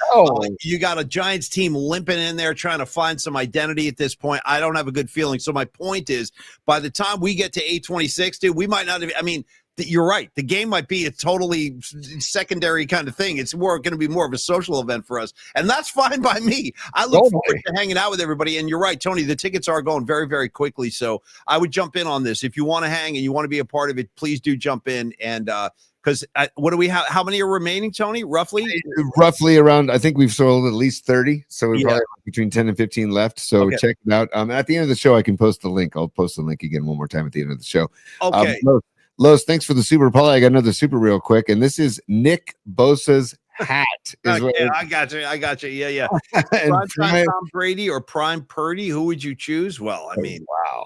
You got a Giants team limping in there trying to find some identity at this point. I don't have a good feeling. So my point is, by the time we get to 8:26, dude, we might not have, you're right. The game might be a totally secondary kind of thing. It's going to be more of a social event for us. And that's fine by me. I look forward to hanging out with everybody. And you're right, Tony, the tickets are going very, very quickly. So I would jump in on this. If you want to hang and you want to be a part of it, please do jump in. And, because what do we have? How many are remaining, Tony? Roughly around. I think we've sold at least 30. So we probably have between 10 and 15 left. So check it out. At the end of the show, I can post the link. I'll post the link again one more time at the end of the show. Okay. Los, thanks for the super. Paul, I got another super real quick, and this is Nick Bosa's hat. I got you. Yeah. Prime Tom Brady or Prime Purdy? Who would you choose? Well,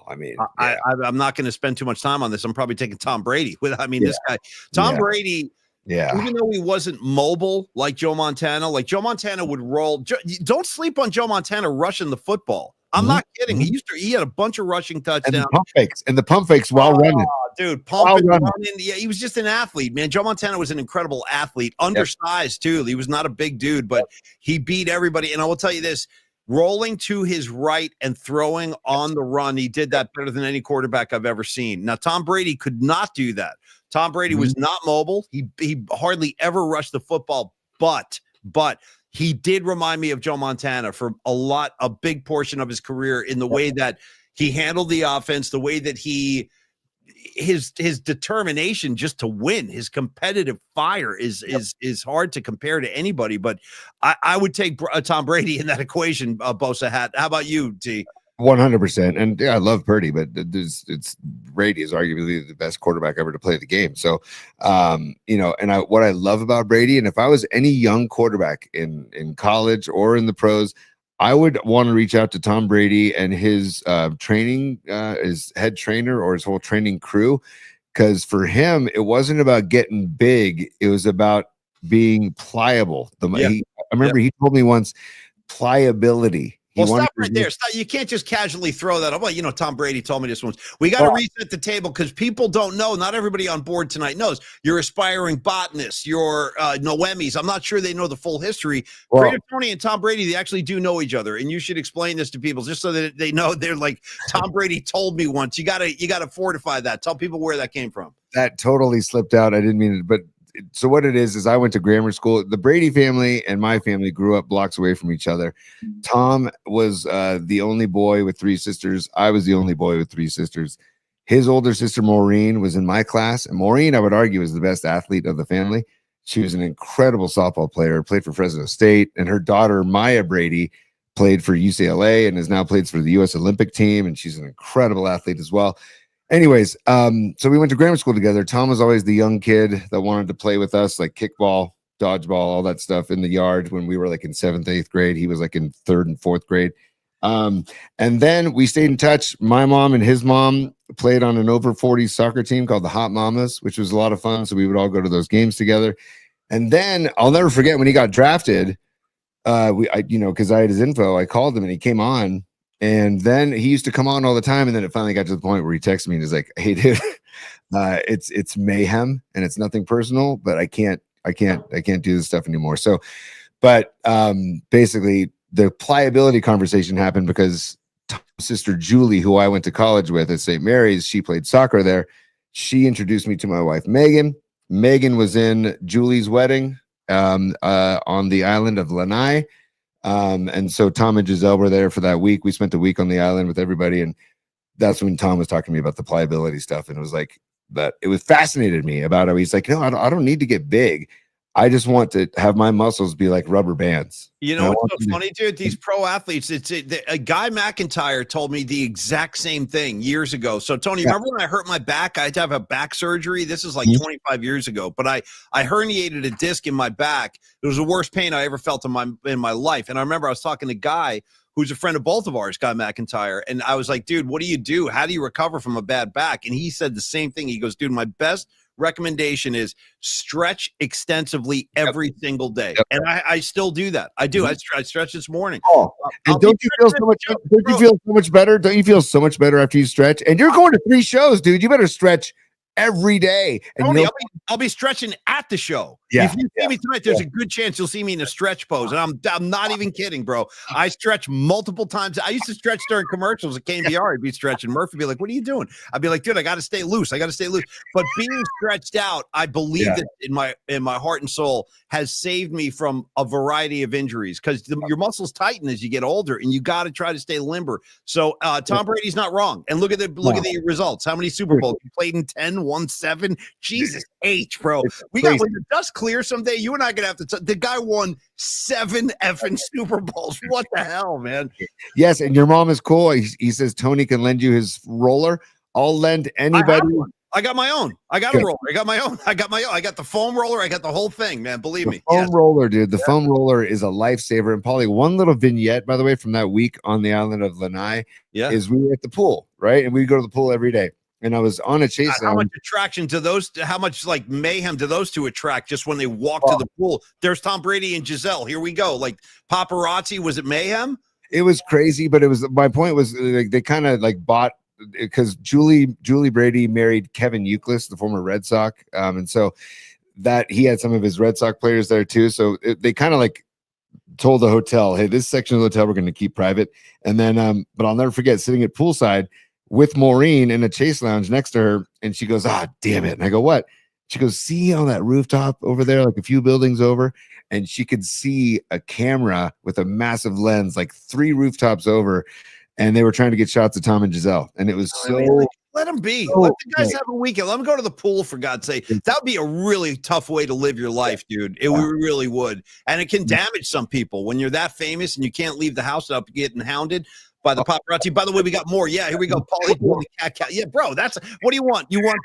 I'm not going to spend too much time on this. I'm probably taking Tom Brady. This guy, Tom Brady. Yeah. Even though he wasn't mobile like Joe Montana, would roll. Don't sleep on Joe Montana rushing the football. I'm not kidding. He had a bunch of rushing touchdowns and the pump fakes while running. Dude, pumping, running. Yeah, he was just an athlete, man. Joe Montana was an incredible athlete, undersized too. He was not a big dude, but he beat everybody. And I will tell you this: rolling to his right and throwing on the run, he did that better than any quarterback I've ever seen. Now, Tom Brady could not do that. Tom Brady was not mobile. He hardly ever rushed the football, but he did remind me of Joe Montana for a big portion of his career in the way that he handled the offense, the way that his determination just to win, his competitive fire is hard to compare to anybody. But I would take Tom Brady in that equation, Bosa hat. How about you, T? 100%. And I love Purdy, but Brady is arguably the best quarterback ever to play the game. So, what I love about Brady, and if I was any young quarterback in college or in the pros, I would want to reach out to Tom Brady and his training, his head trainer or his whole training crew, because for him, it wasn't about getting big. It was about being pliable. I remember he told me once, pliability. Well, stop right there. You can't just casually throw that. Well, Tom Brady told me this once. We got to reset the table because people don't know. Not everybody on board tonight knows. You're aspiring botanists. You're Noemis. I'm not sure they know the full history. Creator Tony and Tom Brady, they actually do know each other, and you should explain this to people just so that they know. They're like, Tom Brady told me once. You got to fortify that. Tell people where that came from. That totally slipped out. I didn't mean it, but. So what it is I went to grammar school. The Brady family and my family grew up blocks away from each other. Tom was the only boy with 3 sisters. I was the only boy with 3 sisters. His older sister, Maureen, was in my class. And Maureen, I would argue, is the best athlete of the family. She was an incredible softball player, played for Fresno State. And her daughter, Maya Brady, played for UCLA and has now played for the U.S. Olympic team. And she's an incredible athlete as well. Anyways, so we went to grammar school together. Tom was always the young kid that wanted to play with us, like kickball, dodgeball, all that stuff in the yard when we were like in 7th, 8th grade. He was like in 3rd and 4th grade. And then we stayed in touch. My mom and his mom played on an over 40 soccer team called the Hot Mamas, which was a lot of fun. So we would all go to those games together. And then I'll never forget when he got drafted, because I had his info, I called him and he came on. And then he used to come on all the time. And then it finally got to the point where he texted me and he's like, hey, dude, it's mayhem and it's nothing personal, but I can't do this stuff anymore. So, but basically the pliability conversation happened because Tom's sister Julie, who I went to college with at St. Mary's, she played soccer there. She introduced me to my wife, Megan. Megan was in Julie's wedding on the island of Lanai. And so Tom and Giselle were there for that week. We spent the week on the island with everybody. And that's when Tom was talking to me about the pliability stuff. And it was like, that it was fascinated me about it. He's like, no, I don't need to get big. I just want to have my muscles be like rubber bands. You know what's so funny, dude? These pro athletes, a Guy McIntyre told me the exact same thing years ago. So, Tony, remember when I hurt my back? I had to have a back surgery. This is like 25 years ago, but I herniated a disc in my back. It was the worst pain I ever felt in my life. And I remember I was talking to Guy, who's a friend of both of ours, Guy McIntyre. And I was like, dude, what do you do? How do you recover from a bad back? And he said the same thing. He goes, dude, my best recommendation is stretch extensively every single day. And I still do that. I do. I stretch this morning. And don't you feel so much? Don't you feel so much better? Don't you feel so much better after you stretch? And you're going to 3 shows, dude. You better stretch every day. And Tony, I'll be stretching at the show. Yeah, if you see me tonight, there's a good chance you'll see me in a stretch pose. And I'm not even kidding, bro. I stretch multiple times. I used to stretch during commercials at KNBR. I'd be stretching. Murphy would be like, what are you doing? I'd be like, dude, I got to stay loose. But being stretched out, I believe that in my heart and soul has saved me from a variety of injuries because your muscles tighten as you get older and you got to try to stay limber. So Tom Brady's not wrong. And look at the results. How many Super Bowls? You played in 10, won 7. Jesus H, bro. We got when the dust clears someday, you and I gonna have to the guy won 7 effing Super Bowls. What the hell, man? Yes, and your mom is cool. He says Tony can lend you his roller. I'll lend anybody. I got my own. I got a roller. I got my own. I got the foam roller. I got the whole thing, man. Believe me. Foam roller, dude. The foam roller is a lifesaver. And Paulie, one little vignette, by the way, from that week on the island of Lanai is we were at the pool, right? And we go to the pool every day. And I was on a chase. How much attraction to those? How much like mayhem do those two attract just when they walk to the pool? There's Tom Brady and Giselle. Here we go. Like paparazzi. Was it mayhem? It was crazy, but it was. My point was like they kind of like bought because Julie Brady married Kevin Youkilis, the former Red Sox, and so that he had some of his Red Sox players there too. So they kind of like told the hotel, "Hey, this section of the hotel we're going to keep private." And then, but I'll never forget sitting at poolside with Maureen in a chase lounge next to her, and she goes, "Ah, damn it!" And I go, "What?" She goes, "See on that rooftop over there, like a few buildings over," and she could see a camera with a massive lens, like 3 rooftops over, and they were trying to get shots of Tom and Giselle, and it was let them be. Let the guys have a weekend. Let them go to the pool, for God's sake. That would be a really tough way to live your life, dude. It really would, and it can damage some people when you're that famous and you can't leave the house without getting hounded by the paparazzi. By the way, we got more. Yeah, here we go. Paulie doing the cat. Yeah, bro. That's what do you want? You want?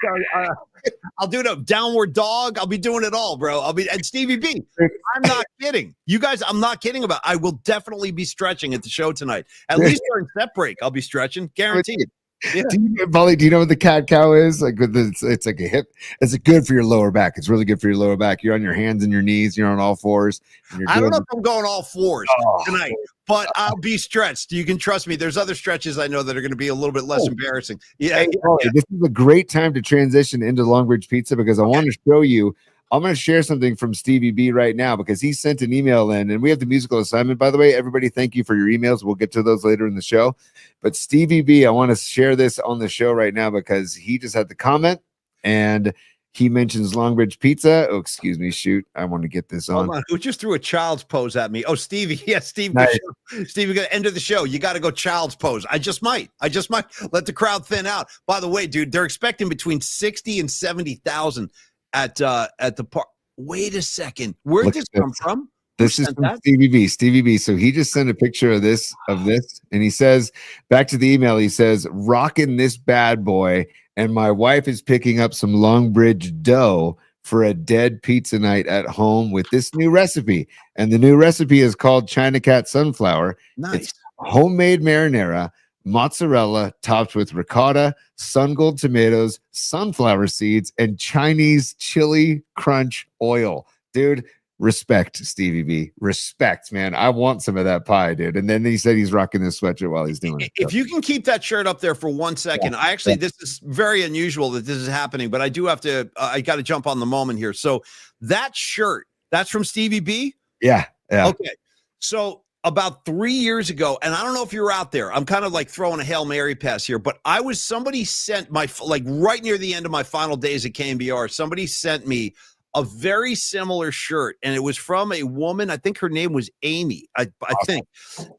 I'll do the downward dog. I'll be doing it all, bro. And Stevie B. I'm not kidding. You guys, I'm not kidding about. I will definitely be stretching at the show tonight. At least during step break, I'll be stretching, guaranteed. Yeah. Paulie, do you know what the cat cow is? Like it's like a hip. It's good for your lower back. It's really good for your lower back. You're on your hands and your knees. You're on all fours. I don't know if I'm going all fours tonight, but I'll be stretched. You can trust me. There's other stretches I know that are going to be a little bit less embarrassing. Yeah, This is a great time to transition into Longbridge Pizza because I want to show you. I'm going to share something from Stevie B right now because he sent an email in, and we have the musical assignment, by the way. Everybody, thank you for your emails. We'll get to those later in the show. But Stevie B, I want to share this on the show right now because he just had the comment, and he mentions Longbridge Pizza. Oh, excuse me. Shoot. I want to get this on. Hold on. Who just threw a child's pose at me? Oh, Stevie. Yeah, Steve. Nice. Stevie, got to end of the show. You got to go child's pose. I just might let the crowd thin out. By the way, dude, they're expecting between 60 and 70,000 at the park. Wait a second. Where did this come from? This is from Stevie B. Stevie B. So he just sent a picture of this, and he says, back to the email, he says, "Rocking this bad boy, and my wife is picking up some Longbridge dough for a dead pizza night at home with this new recipe. And the new recipe is called China Cat Sunflower. Nice. It's homemade marinara, mozzarella topped with ricotta, sun-gold tomatoes, sunflower seeds, and Chinese chili crunch oil." Dude, respect, Stevie B. Respect, man. I want some of that pie, dude. And then he said he's rocking this sweatshirt while he's doing it. If you can keep that shirt up there for 1 second, this is very unusual that this is happening, but I do have to, I got to jump on the moment here. So that shirt, that's from Stevie B? Yeah. Okay. So about 3 years ago, and I don't know if you're out there. I'm kind of like throwing a Hail Mary pass here, but somebody sent like right near the end of my final days at KMBR, somebody sent me a very similar shirt, and it was from a woman. I think her name was Amy, I think,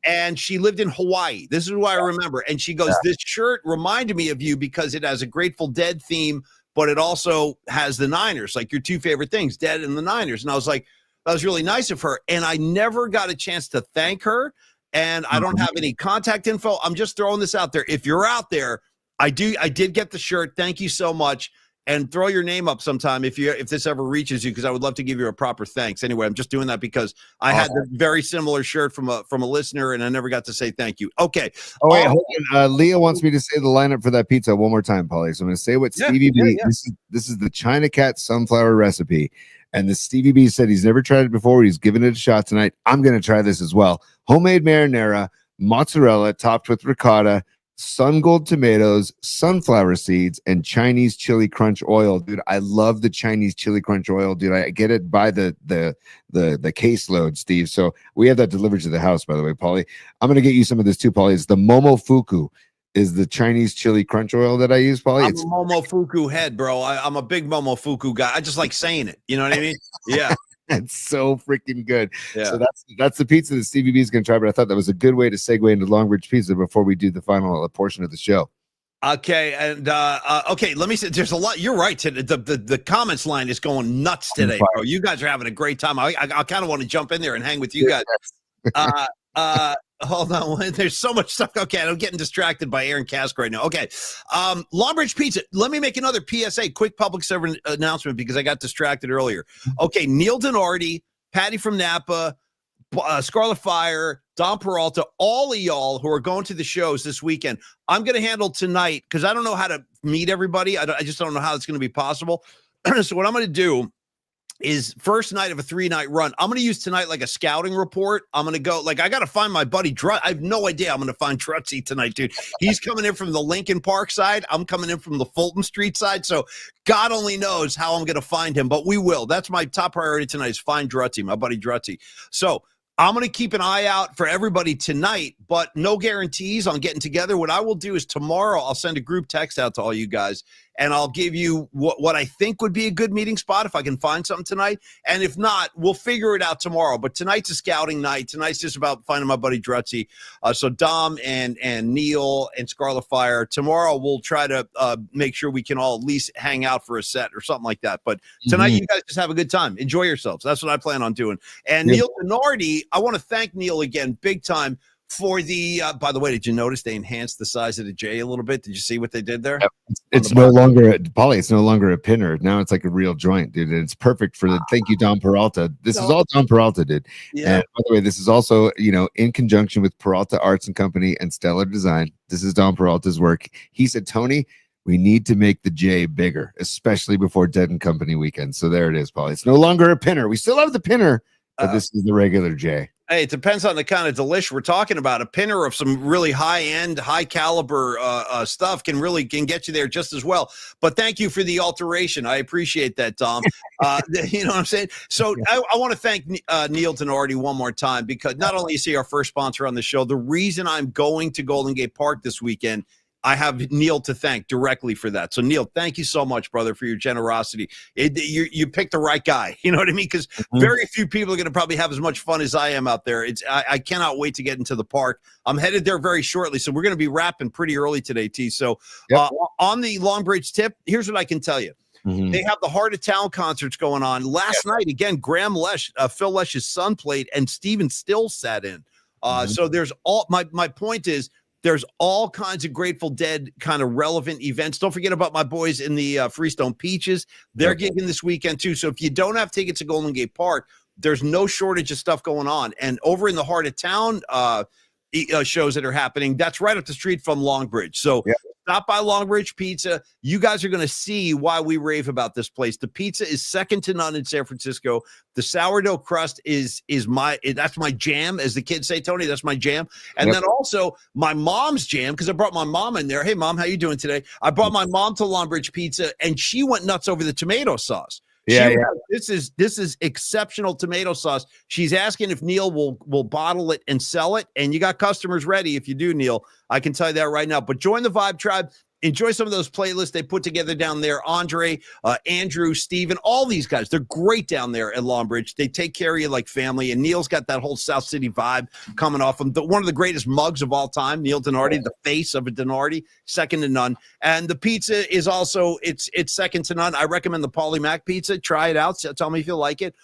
and she lived in Hawaii. This is who I remember. And she goes, "This shirt reminded me of you because it has a Grateful Dead theme, but it also has the Niners, like your two favorite things, Dead and the Niners." And I was like, that was really nice of her. And I never got a chance to thank her. And I don't have any contact info. I'm just throwing this out there. If you're out there, I did get the shirt. Thank you so much. And throw your name up sometime if this ever reaches you, because I would love to give you a proper thanks. Anyway, I'm just doing that because I had the very similar shirt from a listener, and I never got to say thank you. Okay. Oh wait, hold on. Leah wants me to say the lineup for that pizza one more time, Polly. So I'm going to say what Stevie B. This is the China Cat sunflower recipe, and the Stevie B said he's never tried it before. He's giving it a shot tonight. I'm going to try this as well. Homemade marinara, mozzarella topped with ricotta, sun gold tomatoes, sunflower seeds, and Chinese chili crunch oil. Dude, I love the Chinese chili crunch oil, dude. I get it by the caseload, Steve. So we have that delivered to the house, by the way, Paulie. I'm gonna get you some of this too, Paulie. It's the Momofuku is the Chinese chili crunch oil that I use, Paulie. I'm a Momofuku head, bro. I'm a big Momofuku guy. I just like saying it. You know what I mean? Yeah. It's so freaking good. Yeah. So that's the pizza that Stevie B is going to try, but I thought that was a good way to segue into Longbridge Pizza before we do the final portion of the show. Okay, and okay, let me say, there's a lot. You're right. The comments line is going nuts today, bro. You guys are having a great time. I kind of want to jump in there and hang with you guys. Hold on. There's so much stuff. Okay, I'm getting distracted by Aaron Kask right now. Okay. Longbridge Pizza. Let me make another PSA, quick public service announcement, because I got distracted earlier. Okay, Neil Denardi, Patty from Napa, Scarlet Fire, Don Peralta, all of y'all who are going to the shows this weekend. I'm going to handle tonight because I don't know how to meet everybody. I just don't know how it's going to be possible. So what I'm going to do is, first night of a 3-night run, I'm going to use tonight like a scouting report. I'm going to go, like, I got to find my buddy Drut. I have no idea I'm going to find Drutzy tonight, dude. He's coming in from the Lincoln Park side. I'm coming in from the Fulton Street side. So God only knows how I'm going to find him, but we will. That's my top priority tonight, is find Drutzy, my buddy Drutzy. So I'm going to keep an eye out for everybody tonight, but no guarantees on getting together. What I will do is tomorrow I'll send a group text out to all you guys, and I'll give you what I think would be a good meeting spot if I can find something tonight. And if not, we'll figure it out tomorrow. But tonight's a scouting night. Tonight's just about finding my buddy Drutzy. So Dom and Neil and Scarlet Fire. Tomorrow we'll try to make sure we can all at least hang out for a set or something like that. But tonight you guys just have a good time. Enjoy yourselves. That's what I plan on doing. And Neil Denardi, I want to thank Neil again big time for the by the way, did you notice they enhanced the size of the J a little bit? Did you see what they did there? Yep. It's no longer Polly, it's no longer a pinner. Now it's like a real joint, dude. And it's perfect for the thank you, Don Peralta. This is all Don Peralta did. Yeah. And by the way, this is also, in conjunction with Peralta Arts and Company and Stellar Design. This is Don Peralta's work. He said, Tony, we need to make the J bigger, especially before Dead and Company weekend. So there it is, Polly. It's no longer a pinner. We still have the pinner, but this is the regular J. Hey, it depends on the kind of delish we're talking about. A pinner of some really high-end, high-caliber stuff can get you there just as well. But thank you for the alteration. I appreciate that, Tom. You know what I'm saying? So I want to thank Neil Denardi one more time, because not only is he our first sponsor on the show, the reason I'm going to Golden Gate Park this weekend, I have Neil to thank directly for that. So, Neil, thank you so much, brother, for your generosity. You picked the right guy. You know what I mean? Because very few people are going to probably have as much fun as I am out there. I cannot wait to get into the park. I'm headed there very shortly, so we're going to be wrapping pretty early today, T. So, on the Longbridge tip, here's what I can tell you. They have the Heart of Town concerts going on. Last night, again, Graham Lesh, Phil Lesh's son, played, and Steven Stills sat in. So there's all my point is, there's all kinds of Grateful Dead kind of relevant events. Don't forget about my boys in the Freestone Peaches. They're gigging this weekend too. So if you don't have tickets to Golden Gate Park, there's no shortage of stuff going on. And over in the Heart of Town shows that are happening, that's right up the street from Longbridge. So stop by Longbridge Pizza. You guys are going to see why we rave about this place. The pizza is second to none in San Francisco. The sourdough crust that's my jam, as the kids say, Tony. That's my jam. And then also my mom's jam, because I brought my mom in there. Hey, Mom, how you doing today? I brought my mom to Longbridge Pizza, and she went nuts over the tomato sauce. Yeah, This is exceptional tomato sauce. She's asking if Neil will bottle it and sell it, and you got customers ready if you do, Neil. I can tell you that right now. But join the Vibe Tribe. Enjoy some of those playlists they put together down there. Andre, Andrew, Steven, all these guys, they're great down there at Longbridge. They take care of you like family. And Neil's got that whole South City vibe coming off him. One of the greatest mugs of all time, Neil Denardi, the face of a Denardi, second to none. And the pizza is also, it's second to none. I recommend the Paulie Mac pizza. Try it out. Tell me if you like it.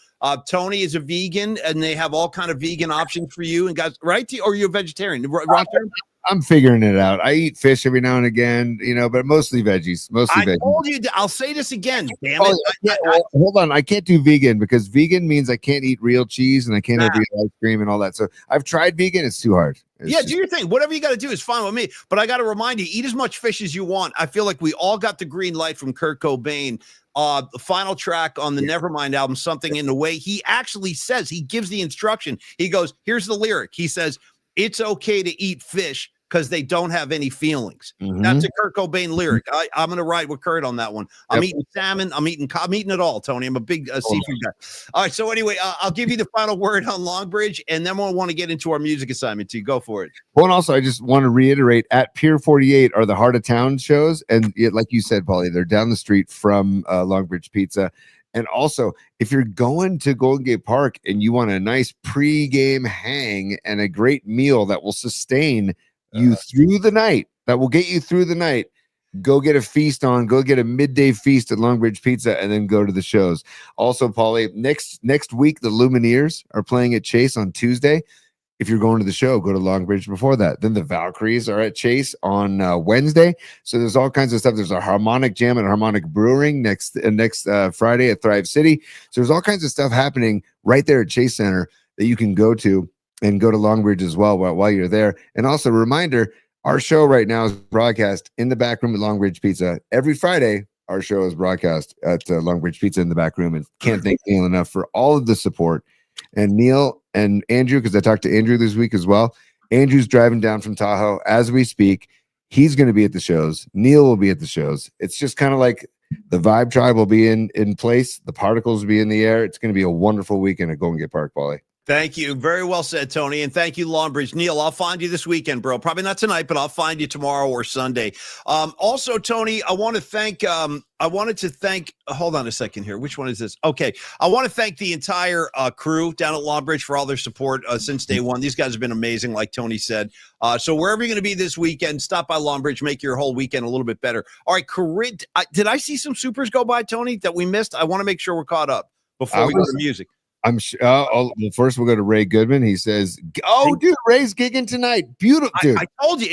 Tony is a vegan, and they have all kind of vegan options for you. And guys, right? Or are you a vegetarian? Wrong term? I'm figuring it out. I eat fish every now and again, but mostly veggies. I told you. I'll say this again. Damn it! Hold on. I can't do vegan because vegan means I can't eat real cheese and I can't have real ice cream and all that. So I've tried vegan. It's too hard. Do your thing. Whatever you got to do is fine with me. But I got to remind you, eat as much fish as you want. I feel like we all got the green light from Kurt Cobain. The final track on the Nevermind album, Something in the Way. He actually says, he gives the instruction. He goes, here's the lyric. He says, it's okay to eat fish because they don't have any feelings. That's a Kurt Cobain lyric. I'm going to ride with Kurt on that one. I'm eating salmon. I'm eating it all, Tony. I'm a big seafood guy. All right. So anyway, I'll give you the final word on Longbridge, and then we'll want to get into our music assignment too. Go for it. Well, and also, I just want to reiterate, at Pier 48 are the Heart of Town shows. And like you said, Paulie, they're down the street from Longbridge Pizza. And also, if you're going to Golden Gate Park and you want a nice pre-game hang and a great meal that will sustain you through the night, that will get you through the night, go get a midday feast at Longbridge Pizza and then go to the shows. Also, Paulie, next week the Lumineers are playing at Chase on Tuesday. If you're going to the show, go to Longbridge before that. Then the Valkyries are at Chase on Wednesday. So there's all kinds of stuff. There's a harmonic jam and harmonic brewing next Friday at Thrive City. So there's all kinds of stuff happening right there at Chase Center that you can go to, and go to Longbridge as well while you're there. And also a reminder, our show right now is broadcast in the back room at Longbridge Pizza. Every Friday, our show is broadcast at Longbridge Pizza in the back room. And can't thank Neil enough for all of the support. And Neil and Andrew, because I talked to Andrew this week as well. Andrew's driving down from Tahoe as we speak. He's going to be at the shows. Neil will be at the shows. It's just kind of like the Vibe Tribe will be in place. The particles will be in the air. It's going to be a wonderful weekend at Golden Gate Park, Paulie. Thank you. Very well said, Tony. And thank you, Longbridge. Neil, I'll find you this weekend, bro. Probably not tonight, but I'll find you tomorrow or Sunday. Also, Tony, I wanted to thank, hold on a second here. Which one is this? Okay. I want to thank the entire crew down at Longbridge for all their support since day one. These guys have been amazing, like Tony said. So wherever you're going to be this weekend, stop by Longbridge, make your whole weekend a little bit better. All right, Corinne, did I see some supers go by, Tony, that we missed? I want to make sure we're caught up before we go to music. I'm sure. Well, first we'll go to Ray Goodman. He says, dude, Ray's gigging tonight. Beautiful, dude. I told you,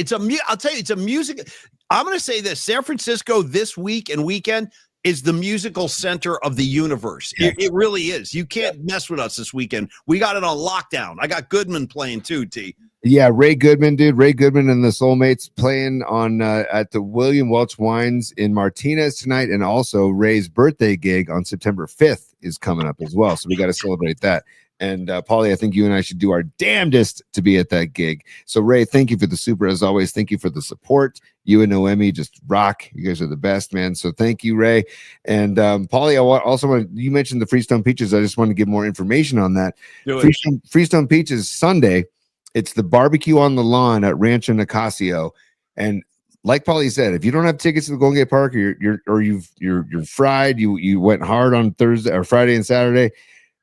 I'll tell you, it's a music. I'm going to say this. San Francisco this week and weekend is the musical center of the universe. It really is. You can't mess with us this weekend. We got it on lockdown. I got Goodman playing too, T. Yeah, Ray Goodman, dude. Ray Goodman and the Soulmates playing on at the William Welch Wines in Martinez tonight, and also Ray's birthday gig on September 5th is coming up as well. So we got to celebrate that. And Paulie, I think you and I should do our damnedest to be at that gig. So Ray, thank you for the super as always. Thank you for the support. You and Noemi just rock. You guys are the best, man. So thank you, Ray. And Paulie, you mentioned the Freestone Peaches. I just want to give more information on that. Freestone Peaches Sunday. It's the barbecue on the lawn at Rancho Nicasio. And like Paulie said, if you don't have tickets to the Golden Gate Park, or you're fried, you went hard on Thursday or Friday and Saturday,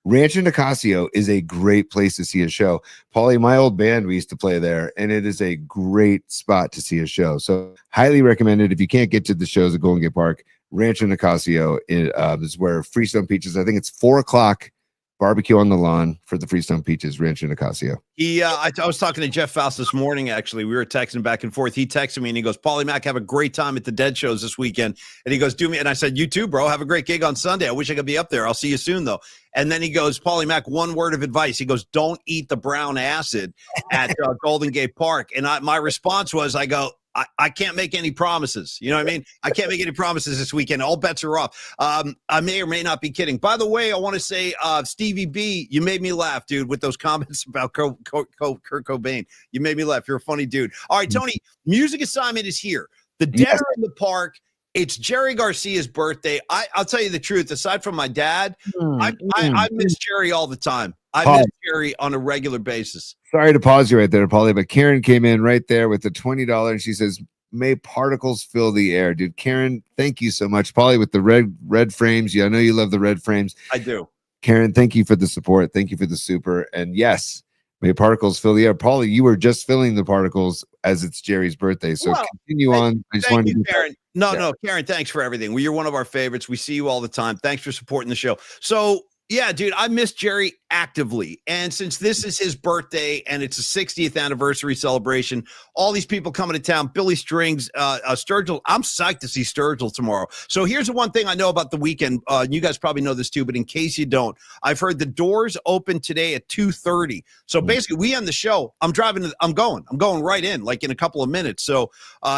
Rancho Nicasio is a great place to see a show. Paulie, my old band, we used to play there, and it is a great spot to see a show. So highly recommended. If you can't get to the shows at Golden Gate Park, Rancho Nicasio is where Freestone Peaches, I think it's 4:00. Barbecue on the lawn for the Freestone Peaches, Rancho Nicasio. I was talking to Jeff Faust this morning, actually. We were texting back and forth. He texted me and he goes, Paulie Mac, have a great time at the Dead shows this weekend. And he goes, do me. And I said, you too, bro. Have a great gig on Sunday. I wish I could be up there. I'll see you soon, though. And then he goes, Paulie Mac, one word of advice. He goes, don't eat the brown acid at Golden Gate Park. And my response was, I go, I can't make any promises. You know what I mean? I can't make any promises this weekend. All bets are off. I may or may not be kidding. By the way, I want to say, Stevie B, you made me laugh, dude, with those comments about Kurt Cobain. You made me laugh. You're a funny dude. All right, Tony, music assignment is here. The Dead are in the park. It's Jerry Garcia's birthday. I'll tell you the truth. Aside from my dad, I Mm. miss Jerry all the time. I Paul, miss Jerry on a regular basis. sorry to pause you right there, Paulie, but Karen came in right there with the $20 and she says, "May particles fill the air." Dude, Karen, thank you so much. Paulie with the red frames. Yeah, I know you love the red frames. I do. Karen, thank you for the support. Thank you for the super. And yes, may particles fill the air. Paulie, you were just filling the particles as it's Jerry's birthday. So Well, continue on. I just thank wanted you, to Karen. No, Karen, thanks for everything. Well, you're one of our favorites. We see you all the time. Thanks for supporting the show. So, yeah, dude, I miss Jerry actively. And since this is his birthday and it's a 60th anniversary celebration, all these people coming to town, Billy Strings, Sturgill. I'm psyched to see Sturgill tomorrow. So here's the one thing I know about the Wknd. You guys probably know this too, but in case you don't, I've heard the doors open today at 2:30. So basically, we end the show. I'm going right in, like in a couple of minutes. So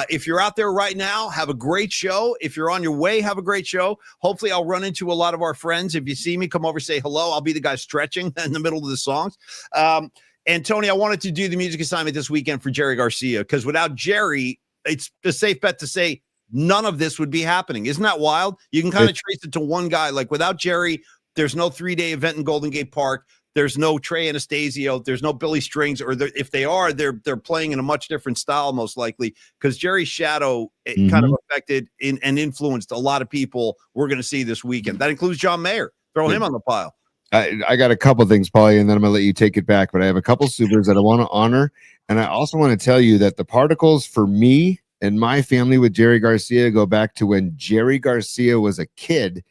if you're out there right now, have a great show. If you're on your way, have a great show. Hopefully, I'll run into a lot of our friends. If you see me, come over, say hello. I'll be the guy stretching in the middle of the songs. And Tony, I wanted to do the music assignment this weekend for Jerry Garcia because without Jerry, it's a safe bet to say none of this would be happening. Isn't that wild? You can kind of trace it to one guy. Like without Jerry, there's no 3-day event in Golden Gate Park. There's no Trey Anastasio. There's no Billy Strings, or if they are, they're playing in a much different style, most likely, because Jerry's shadow kind of affected and influenced a lot of people we're going to see this weekend. That includes John Mayer. Throw him on the pile. I got a couple things, Paulie, and then I'm going to let you take it back. But I have a couple supers that I want to honor. And I also want to tell you that the particles for me and my family with Jerry Garcia go back to when Jerry Garcia was a kid.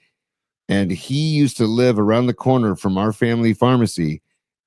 And he used to live around the corner from our family pharmacy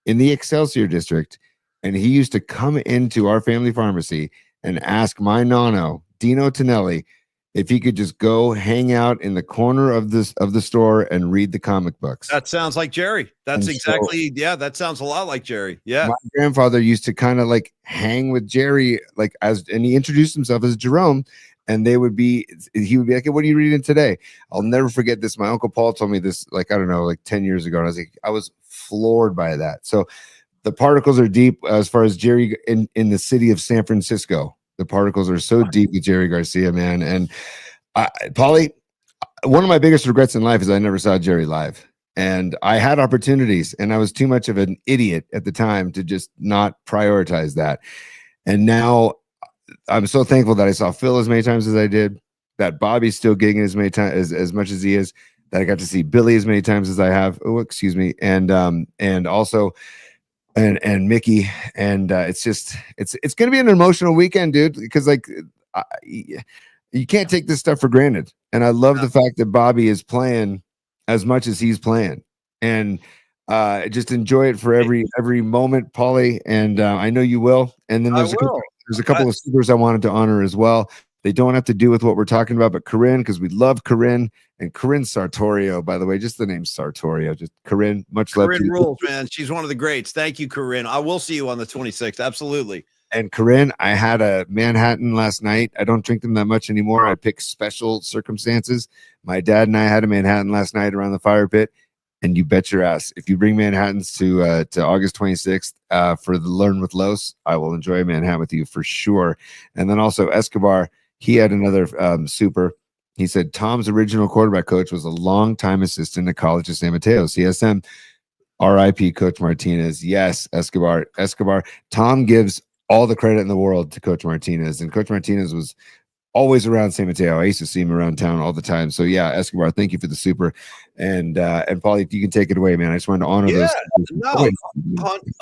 in the Excelsior district. And he used to come into our family pharmacy and ask my nono, Dino Tonelli, if he could just go hang out in the corner of the store and read the comic books. That sounds like Jerry. That's exactly, that sounds a lot like Jerry. Yeah. My grandfather used to kind of like hang with Jerry, and he introduced himself as Jerome. And he would be like, "Hey, what are you reading today?" I'll never forget this. My Uncle Paul told me this, 10 years ago. And I was floored by that. So the particles are deep as far as Jerry in the city of San Francisco. The particles are so deep with Jerry Garcia, man. And Paulie, one of my biggest regrets in life is I never saw Jerry live. And I had opportunities, and I was too much of an idiot at the time to just not prioritize that. And now I'm so thankful that I saw Phil as many times as I did, that Bobby's still gigging as many times as much as he is, that I got to see Billy as many times as I have. Oh, excuse me. And also and Mickey. And it's going to be an emotional weekend, dude, because you can't take this stuff for granted. And I love the fact that Bobby is playing as much as he's playing, and just enjoy it for every moment, Paulie. And I know you will. And then there's a couple of supers I wanted to honor as well. They don't have to do with what we're talking about, but Corinne, because we love Corinne, and Corinne Sartorio, by the way, just the name Sartorio. Just Corinne, much love. Corinne rules, man. She's one of the greats. Thank you, Corinne. I will see you on the 26th. Absolutely. And Corinne, I had a Manhattan last night. I don't drink them that much anymore. I pick special circumstances. My dad and I had a Manhattan last night around the fire pit. And you bet your ass, if you bring Manhattans to August 26th for the Learn with Los, I will enjoy a Manhattan with you for sure. And then also Escobar, he had another super. He said Tom's original quarterback coach was a longtime assistant at College of San Mateo, CSM. R.I.P. Coach Martinez. Yes, Escobar. Tom gives all the credit in the world to Coach Martinez, and Coach Martinez was always around San Mateo. I used to see him around town all the time. So yeah, Escobar, thank you for the super. And Paulie, you can take it away, man. I just wanted to honor those. No,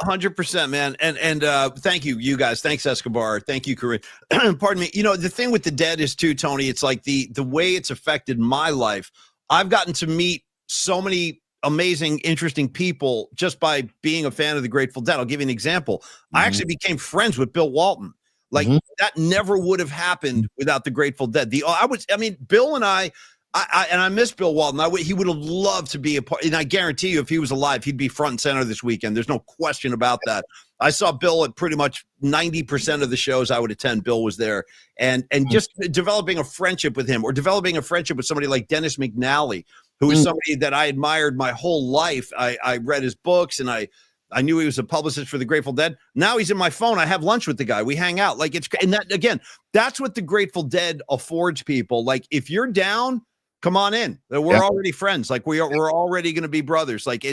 100%, man. And thank you guys. Thanks, Escobar. Thank you, Corinne. Pardon me. The thing with the dead is too, Tony, it's like the way it's affected my life. I've gotten to meet so many amazing, interesting people just by being a fan of the Grateful Dead. I'll give you an example. I actually became friends with Bill Walton. That never would have happened without the Grateful Dead. Bill and I miss Bill Walton. He would have loved to be a part, and I guarantee you, if he was alive, he'd be front and center this weekend. There's no question about that. I saw Bill at pretty much 90% of the shows I would attend. Bill was there, and just developing a friendship with him, or developing a friendship with somebody like Dennis McNally, who is somebody that I admired my whole life. I read his books, and I I knew he was a publicist for the Grateful Dead. Now he's in my phone. I have lunch with the guy. We hang out. Like and that again, that's what the Grateful Dead affords people. Like if you're down, come on in. We're already friends. Like we're already going to be brothers. Like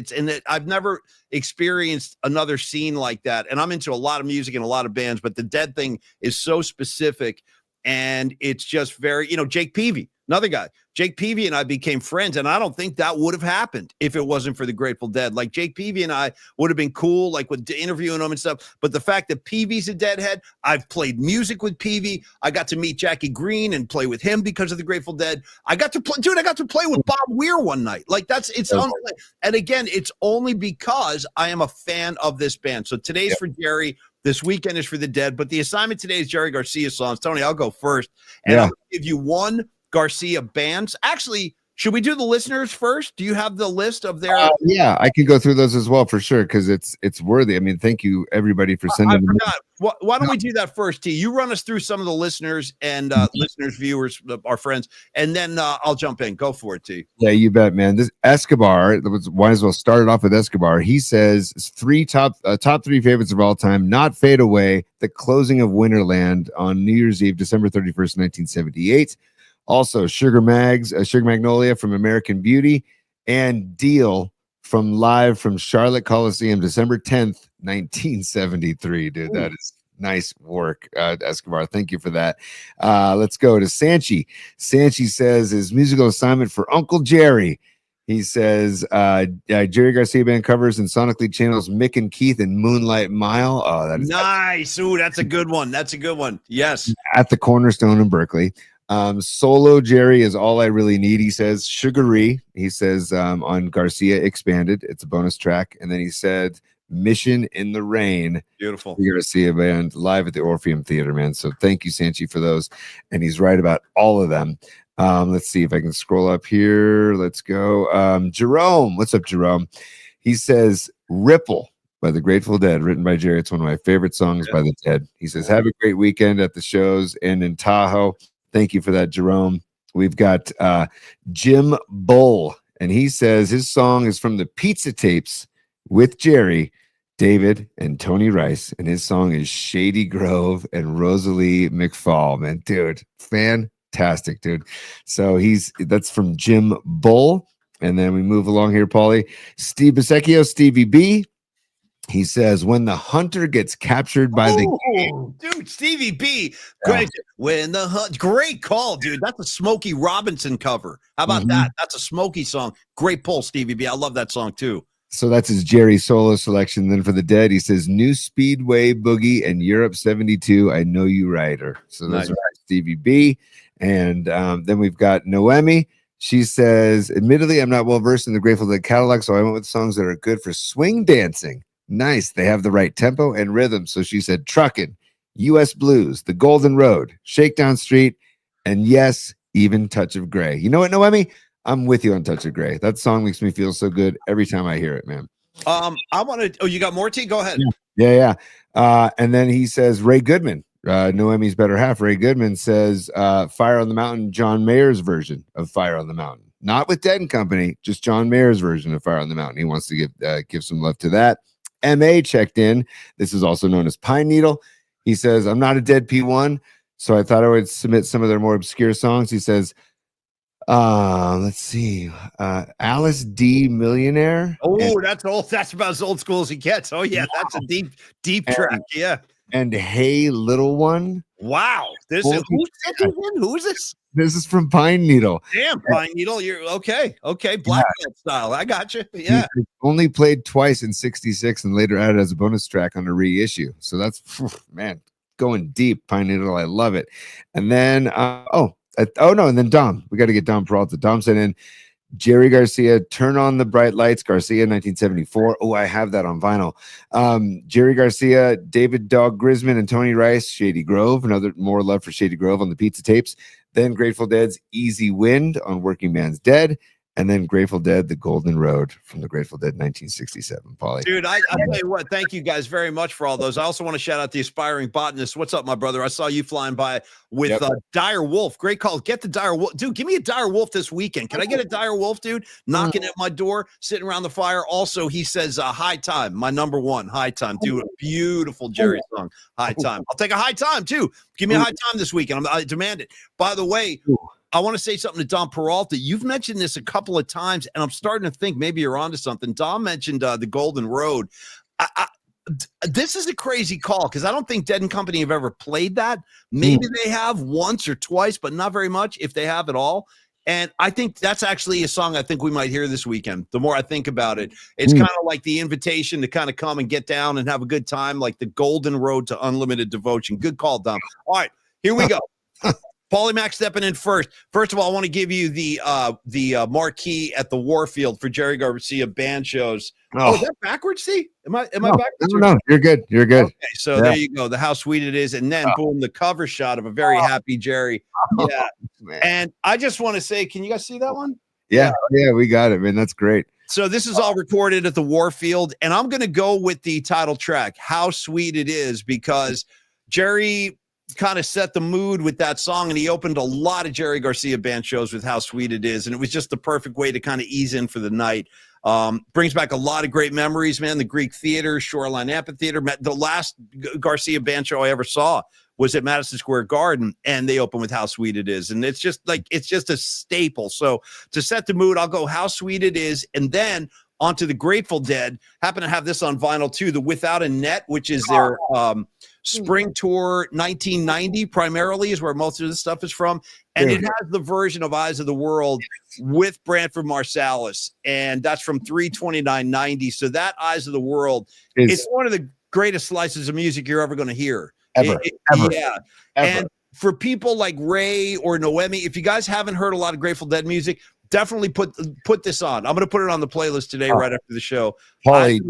I've never experienced another scene like that. And I'm into a lot of music and a lot of bands, but the Dead thing is so specific. And it's just very, Jake Peavy, another guy. Jake Peavy and I became friends, and I don't think that would have happened if it wasn't for the Grateful Dead. Like Jake Peavy and I would have been cool, like with interviewing him and stuff. But the fact that Peavy's a Deadhead, I've played music with Peavy. I got to meet Jackie Green and play with him because of the Grateful Dead. I got to play with Bob Weir one night. Like and again, it's only because I am a fan of this band. So today's for Jerry. This weekend is for the Dead, but the assignment today is Jerry Garcia songs. Tony, I'll go first. And I'll give you one Garcia bands. Actually, should we do the listeners first? Do you have the list of their? Yeah, I can go through those as well for sure because it's worthy. I mean, thank you everybody for sending. I forgot. Why don't we do that first, T? You run us through some of the listeners and listeners, viewers, our friends, and then I'll jump in. Go for it, T. Yeah, you bet, man. This Escobar, might as well start it off with Escobar. He says top three favorites of all time: Not Fade Away, The Closing of Winterland on New Year's Eve, December 31st, 1978. Also, Sugar Magnolia from American Beauty, and Deal from Live from Charlotte Coliseum, December 10th, 1973. Dude, that is nice work, Escobar. Thank you for that. Let's go to Sanchi. Sanchi says his musical assignment for Uncle Jerry. He says Jerry Garcia Band covers and sonically channels Mick and Keith in Moonlight Mile. Oh, that is nice. Ooh, that's a good one. That's a good one. Yes. At the Cornerstone in Berkeley. Solo Jerry is All I Really Need. He says Sugary. He says on Garcia Expanded. It's a bonus track. And then he said Mission in the Rain. Beautiful. Garcia Band live at the Orpheum Theater, man. So thank you, Sanchi, for those. And he's right about all of them. Let's see if I can scroll up here. Let's go. Jerome. What's up, Jerome? He says Ripple by the Grateful Dead, written by Jerry. It's one of my favorite songs by the Dead. He says, have a great weekend at the shows and in Tahoe. Thank you for that, Jerome. We've got Jim Bull, and he says his song is from the Pizza Tapes with Jerry, David, and Tony Rice, and his song is Shady Grove and Rosalie McFall. Man, dude, fantastic, dude. So that's from Jim Bull, and then we move along here, Paulie. Steve Bisecchio, Stevie B. He says, when the hunter gets captured by the game. Dude, Stevie B. Great. Great call, dude. That's a Smokey Robinson cover. How about that? That's a Smokey song. Great pull, Stevie B. I love that song too. So that's his Jerry solo selection. Then for the Dead, he says New Speedway Boogie and Europe 72. I Know You Rider. So those are Stevie B. And then we've got Noemi. She says, admittedly, I'm not well versed in the Grateful Dead catalog, so I went with songs that are good for swing dancing. Nice. They have the right tempo and rhythm. So she said Truckin', U.S. Blues, The Golden Road, Shakedown Street, and yes, even Touch of Grey. You know what, Noemi? I'm with you on Touch of Grey. That song makes me feel so good every time I hear it, man. I want to. Oh, you got more, T? Go ahead. Yeah. And then he says Ray Goodman, Noemi's better half. Ray Goodman says Fire on the Mountain, John Mayer's version of Fire on the Mountain. Not with Dead and Company, just John Mayer's version of Fire on the Mountain. He wants to give some love to that. MA checked in. This is also known as Pine Needle. He says, I'm not a Dead P1, so I thought I would submit some of their more obscure songs. He says, let's see, Alice D. Millionaire. Oh, that's old. That's about as old school as he gets. Oh, yeah, that's a deep track. Yeah. And Hey Little One. Wow. Who is this? This is from Pine Needle. Damn, Pine Needle. You're okay. Black Belt style. I got you. Yeah. Only played twice in 66 and later added as a bonus track on a reissue. So that's, man, going deep. Pine Needle. I love it. And then, and then Dom. We got to get Dom Peralta. Dom sent in Jerry Garcia, Turn on the Bright Lights, Garcia, 1974. Oh, I have that on vinyl. Jerry Garcia, David Dog Grisman, and Tony Rice, Shady Grove. Another more love for Shady Grove on the Pizza Tapes. Then Grateful Dead's Easy Wind on Working Man's Dead. and then Grateful Dead, The Golden Road from the Grateful Dead 1967. Paulie. Dude, I'll tell you what, thank you guys very much for all those. I also want to shout out the aspiring botanist. What's up, my brother? I saw you flying by with Dire Wolf. Great call. Get the Dire Wolf. Dude, give me a Dire Wolf this weekend. Can I get a Dire Wolf, dude? Knocking at my door, sitting around the fire. Also, he says High Time, my number one, High Time. Dude, a beautiful Jerry song, High Time. I'll take a High Time, too. Give me a High Time this weekend. I demand it. By the way, I want to say something to Dom Peralta. You've mentioned this a couple of times, and I'm starting to think maybe you're onto something. Dom mentioned the Golden Road. This is a crazy call because I don't think Dead and Company have ever played that. Maybe they have once or twice, but not very much, if they have at all. And I think that's actually a song I think we might hear this weekend. The more I think about it, it's kind of like the invitation to kind of come and get down and have a good time, like the Golden Road to Unlimited Devotion. Good call, Dom. All right, here we go. Paulie Mac stepping in first. First of all, I want to give you the marquee at the Warfield for Jerry Garcia band shows. Oh, is that backwards? See, am I backwards? No, you're good. You're good. Okay, so there you go. The how sweet it is, and then boom, the cover shot of a very happy Jerry. Yeah, and I just want to say, can you guys see that one? Yeah, we got it, man. That's great. So this is all recorded at the Warfield, and I'm going to go with the title track, How Sweet It Is, because Jerry kind of set the mood with that song, and he opened a lot of Jerry Garcia band shows with How Sweet It Is, and it was just the perfect way to kind of ease in for the night. Brings back a lot of great memories, man. The Greek Theater, Shoreline Amphitheater. The last Garcia band show I ever saw was at Madison Square Garden, and they open with How Sweet It Is, and it's just a staple. So to set the mood, I'll go How Sweet It Is, and then onto the Grateful Dead. Happen to have this on vinyl too, the Without a Net, which is their spring tour 1990 primarily is where most of this stuff is from, and it has the version of Eyes of the World with Branford Marsalis, and that's from 3/29/90. So that Eyes of the World, it's one of the greatest slices of music you're ever going to hear. Ever. And for people like Ray or Noemi, if you guys haven't heard a lot of Grateful Dead music, definitely put this on. I'm going to put it on the playlist today right after the show. Paulie,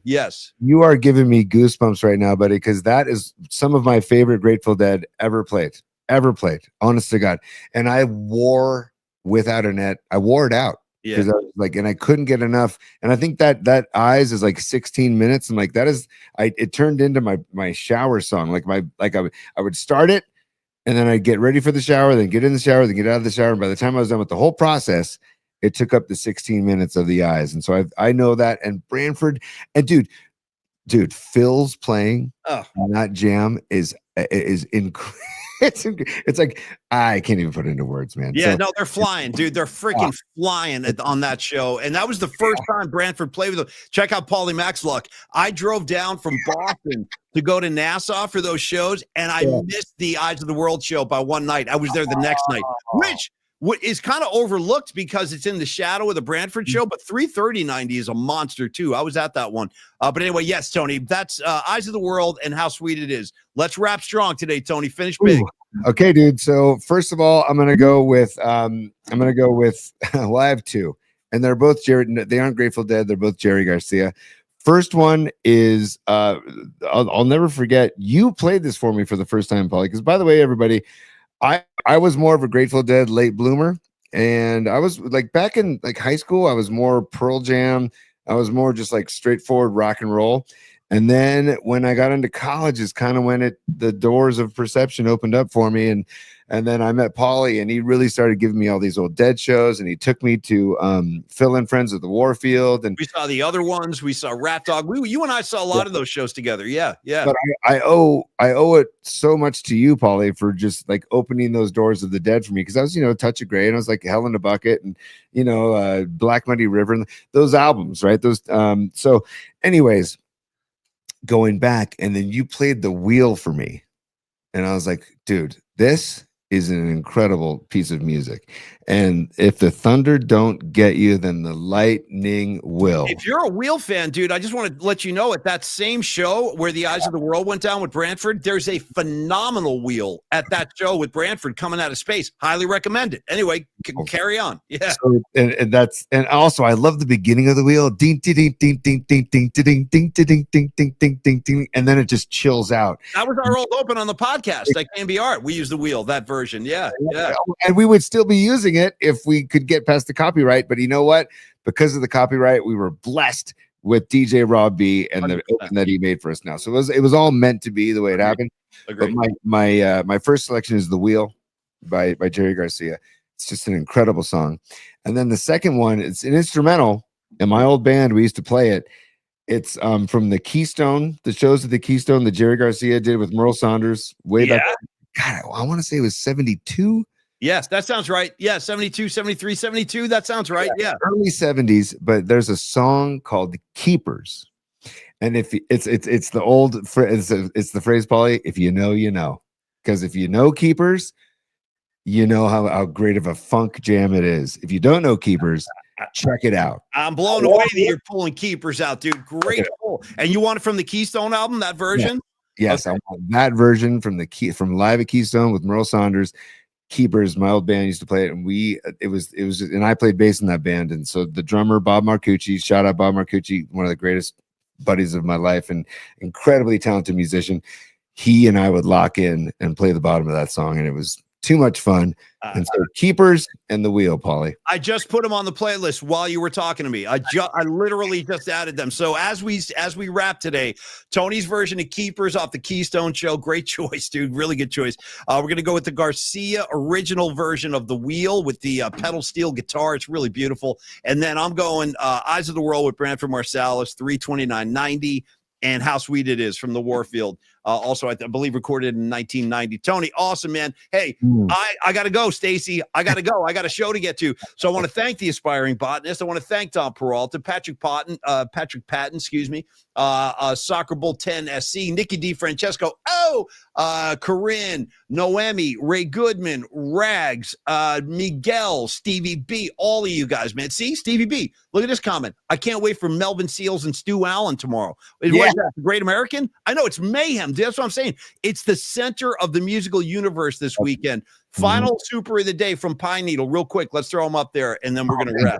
yes. You are giving me goosebumps right now, buddy, because that is some of my favorite Grateful Dead ever played. Honest to God. And I wore Without a Net. I wore it out. Because I was like, and I couldn't get enough. And I think that Eyes is like 16 minutes. And like it turned into my shower song. I would start it, and then I'd get ready for the shower, then get in the shower, then get out of the shower. And by the time I was done with the whole process, it took up the 16 minutes of the Eyes. And so I know that. And Branford, and dude, Phil's playing on that jam is incredible. It's like I can't even put it into words, man. Yeah, no, they're flying, dude. They're freaking flying on that show, and that was the first time Branford played with them. Check out Paulie Mac's luck. I drove down from Boston to go to Nassau for those shows, and I missed the Eyes of the World show by one night. I was there the next night, which is kind of overlooked because it's in the shadow of the Branford show, but 3/30/90 is a monster too. I was at that one. But anyway, yes, Tony, that's Eyes of the World and How Sweet It Is. Let's wrap strong today, Tony. Finish big. Okay, dude. So first of all, I'm gonna go with well, I have two, and they're both Jerry. They aren't Grateful Dead. They're both Jerry Garcia. First one is I'll never forget. You played this for me for the first time, Paulie. Because by the way, everybody, I was more of a Grateful Dead late bloomer, and I was like back in like high school, I was more Pearl Jam. I was more just like straightforward rock and roll. And then when I got into college is kind of when the doors of perception opened up for me. And then I met Paulie, and he really started giving me all these old Dead shows, and he took me to Phil and Friends at the Warfield. And we saw the other ones. We saw Rat Dog. You and I saw a lot of those shows together. Yeah. But I owe it so much to you, Paulie, for just like opening those doors of the Dead for me, because I was, Touch of Grey, and I was like Hell in a Bucket, and Black Muddy River, and those albums, right? Those. So, anyways, going back, and then you played The Wheel for me, and I was like, dude, this is an incredible piece of music. And if the thunder don't get you, then the lightning will. If you're a Wheel fan, dude, I just want to let you know at that same show where the Eyes of the World went down with Branford, there's a phenomenal Wheel at that show with Branford coming out of space. Highly recommend it. Anyway, carry on. Yeah. So, and also I love the beginning of the Wheel. Ding ding ding ding ding ding ding ding ding ding ding ding ding ding ding, and then it just chills out. That was our old open on the podcast. That can be art. We use the Wheel, that version. version. Yeah, yeah. And we would still be using it if we could get past the copyright. But you know what? Because of the copyright, we were blessed with DJ Rob B and the 100%. open that he made for us now. So it was all meant to be the way it happened. Agreed. But my first selection is The Wheel by Jerry Garcia. It's just an incredible song. And then the second one, it's an instrumental. In my old band, we used to play it. It's from the Keystone, the shows of the Keystone that Jerry Garcia did with Merle Saunders way back. God, I want to say it was 72. Yes, that sounds right. Yeah, 72, 73, 72. That sounds right. Yeah. Early 70s, but there's a song called Keepers. And if it's the old it's the phrase, Paulie, if you know, you know. Because if you know Keepers, you know how great of a funk jam it is. If you don't know Keepers, check it out. I'm blown away that you're pulling Keepers out, dude. Great pull. And you want it from the Keystone album, that version? Yeah. Yes, okay. I want that version from from Live at Keystone with Merle Saunders. Keepers, my old band used to play it, and and I played bass in that band. And so the drummer, Bob Marcucci, shout out Bob Marcucci, one of the greatest buddies of my life and incredibly talented musician. He and I would lock in and play the bottom of that song, and it was too much fun. And so Keepers and The Wheel, Paulie. I just put them on the playlist while you were talking to me. I literally just added them. So as we wrap today, Tony's version of Keepers off the Keystone Show. Great choice, dude. Really good choice. We're gonna go with the Garcia original version of The Wheel with the pedal steel guitar. It's really beautiful. And then I'm going Eyes of the World with Branford Marsalis, 329.90. And How Sweet It Is from the Warfield. Also, I believe recorded in 1990. Tony, awesome, man. Hey, I got to go, Stacy. I got to go. I got a show to get to. So I want to thank the aspiring botanist. I want to thank Tom Peralta, Patrick Patton, excuse me, Soccer Bull 10 SC, Nikki DiFrancesco, Corinne, Noemi, Ray Goodman, Rags, Miguel, Stevie B, all of you guys, man. See, Stevie B, look at this comment. I can't wait for Melvin Seals and Stu Allen tomorrow. What is that, the Great American? I know, it's mayhem. That's what I'm saying. It's the center of the musical universe this weekend. Final super of the day from Pine Needle. Real quick, let's throw them up there, and then we're going to wrap.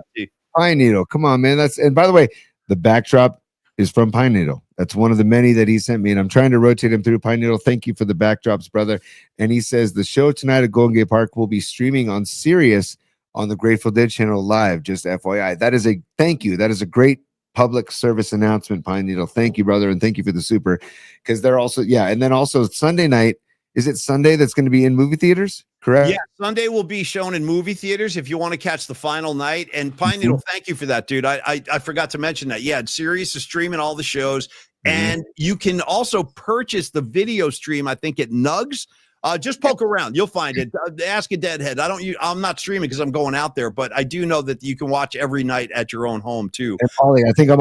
Pine Needle. Come on, man. And by the way, the backdrop is from Pine Needle. That's one of the many that he sent me, and I'm trying to rotate him through Pine Needle. Thank you for the backdrops, brother. And he says the show tonight at Golden Gate Park will be streaming on Sirius on the Grateful Dead channel live. Just FYI. That is a thank you. That is a great public service announcement, Pine Needle. Thank you, brother, and thank you for the super. Because they're also, and then also Sunday night. Is it Sunday that's going to be in movie theaters? Correct. Yeah, Sunday will be shown in movie theaters if you want to catch the final night. And Pine Needle, thank you for that, dude. I forgot to mention that. Yeah, Sirius is streaming all the shows, and you can also purchase the video stream. I think at Nugs. Just poke around, you'll find it. Ask a Deadhead. I'm not streaming because I'm going out there, but I do know that you can watch every night at your own home too. And Paulie, I think I'm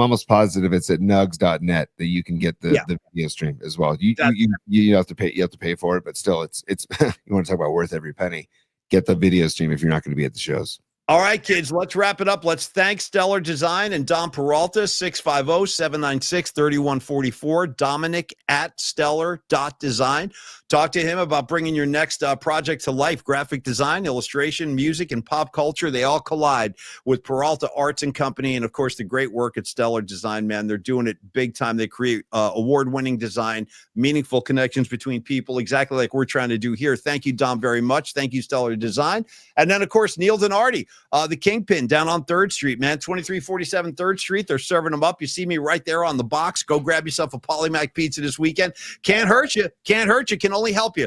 almost positive it's at nugs.net that you can get the video stream as well. You have to pay for it, but still it's you want to talk about worth every penny. Get the video stream if you're not going to be at the shows. All right, kids, let's wrap it up. Let's thank Stellar Design and Dom Peralta, 650-796-3144, Dominic at stellar.design. Talk to him about bringing your next project to life. Graphic design, illustration, music, and pop culture, they all collide with Peralta Arts and Company. And, of course, the great work at Stellar Design, man. They're doing it big time. They create award-winning design, meaningful connections between people, exactly like we're trying to do here. Thank you, Dom, very much. Thank you, Stellar Design. And then, of course, Neil Denardi. The Kingpin down on 3rd Street, man, 2347 3rd Street. They're serving them up. You see me right there on the box. Go grab yourself a Polymac pizza this weekend. Can't hurt you. Can't hurt you. Can only help you.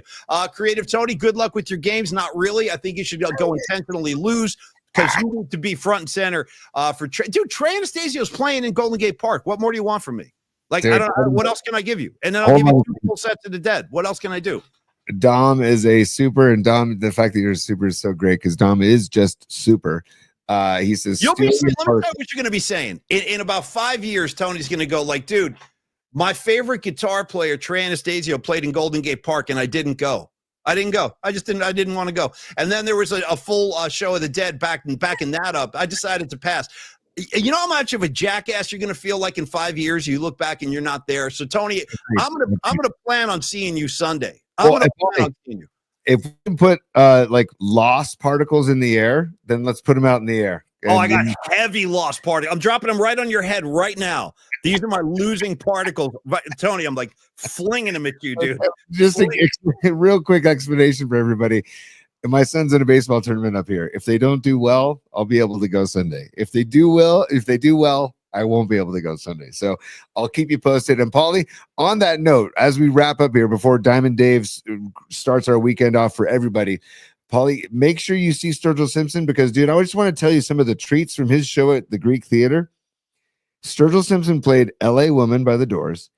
Creative Tony, good luck with your games. Not really. I think you should go intentionally lose because you need to be front and center for dude. Trey Anastasio's playing in Golden Gate Park. What more do you want from me? Like, dude, I don't know. What else can I give you? And then I'll give you 2 full sets of the Dead. What else can I do? Dom is a super, and Dom, the fact that you're a super is so great because Dom is just super. He says, let me tell you what you're going to be saying. In about 5 years, Tony's going to go like, dude, my favorite guitar player, Trey Anastasio, played in Golden Gate Park, and I didn't go. I didn't want to go. And then there was a full show of the Dead backing that up. I decided to pass. You know how much of a jackass you're going to feel like in 5 years? You look back and you're not there. So Tony, I'm gonna plan on seeing you Sunday. If we can put like lost particles in the air, then let's put them out in the air. Oh, I got heavy loss party. I'm dropping them right on your head right now. These are my losing particles. Tony, I'm like flinging them at you, dude. Just a real quick explanation for everybody. My son's in a baseball tournament up here. If they don't do well, I'll be able to go Sunday. If they do well, I won't be able to go Sunday. So I'll keep you posted. And Paulie, on that note, as we wrap up here before Diamond Dave starts our weekend off for everybody, Paulie, make sure you see Sturgill Simpson because, dude, I just want to tell you some of the treats from his show at the Greek Theater. Sturgill Simpson played L.A. Woman by The Doors.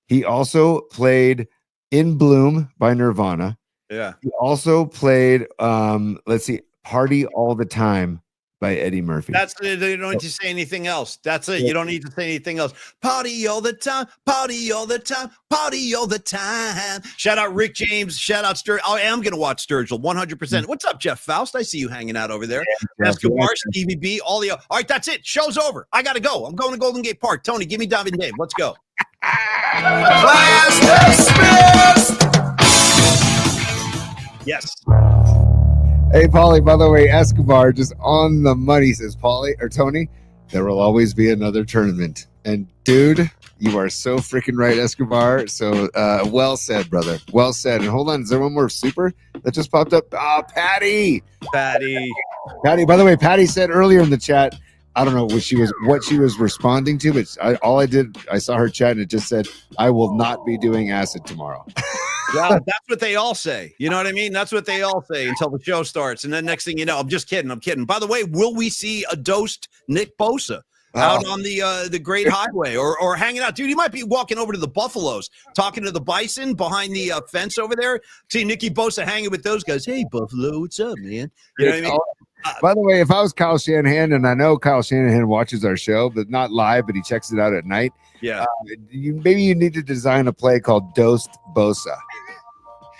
He also played In Bloom by Nirvana. Yeah. He also played, Party All the Time by Eddie Murphy. That's it. You don't need to say anything else. That's it. You don't need to say anything else. Party all the time. Party all the time. Party all the time. Shout out Rick James. Shout out Sturgill. I am going to watch Sturgill 100%. What's up, Jeff Faust? I see you hanging out over there. Escobar, Stevie B, all the. All right, that's it. Show's over. I got to go. I'm going to Golden Gate Park. Tony, give me Diamond Dave. Let's go. Class dismissed. Yes. Hey, Paulie, by the way, Escobar just on the money says, Paulie or Tony, there will always be another tournament. And dude, you are so freaking right, Escobar. So well said, brother. Well said. And hold on, is there one more super that just popped up? Patty. By the way, Patty said earlier in the chat, I don't know what she was responding to, but I saw her chat and it just said, I will not be doing acid tomorrow. Well, that's what they all say. You know what I mean? That's what they all say until the show starts. And then next thing you know, I'm just kidding. I'm kidding. By the way, will we see a dosed Nick Bosa out on the Great Highway or hanging out? Dude, he might be walking over to the Buffaloes, talking to the Bison behind the fence over there. See Nicky Bosa hanging with those guys. Hey, Buffalo, what's up, man? You know what I mean? By the way, if I was Kyle Shanahan, and I know Kyle Shanahan watches our show, but not live, but he checks it out at night. Yeah. Maybe you need to design a play called Dosed Bosa.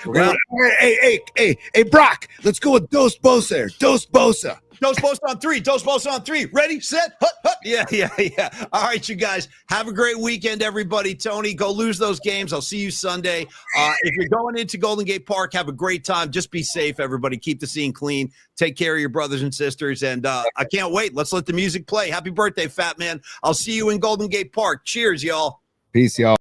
Well, hey, Brock, let's go with Dosed Bosa. Dosed Bosa. Dose Bosa on three. Dose Bosa on three. Ready, set, hut, hut. Yeah. All right, you guys. Have a great weekend, everybody. Tony, go lose those games. I'll see you Sunday. If you're going into Golden Gate Park, have a great time. Just be safe, everybody. Keep the scene clean. Take care of your brothers and sisters. And I can't wait. Let's let the music play. Happy birthday, Fat Man. I'll see you in Golden Gate Park. Cheers, y'all. Peace, y'all.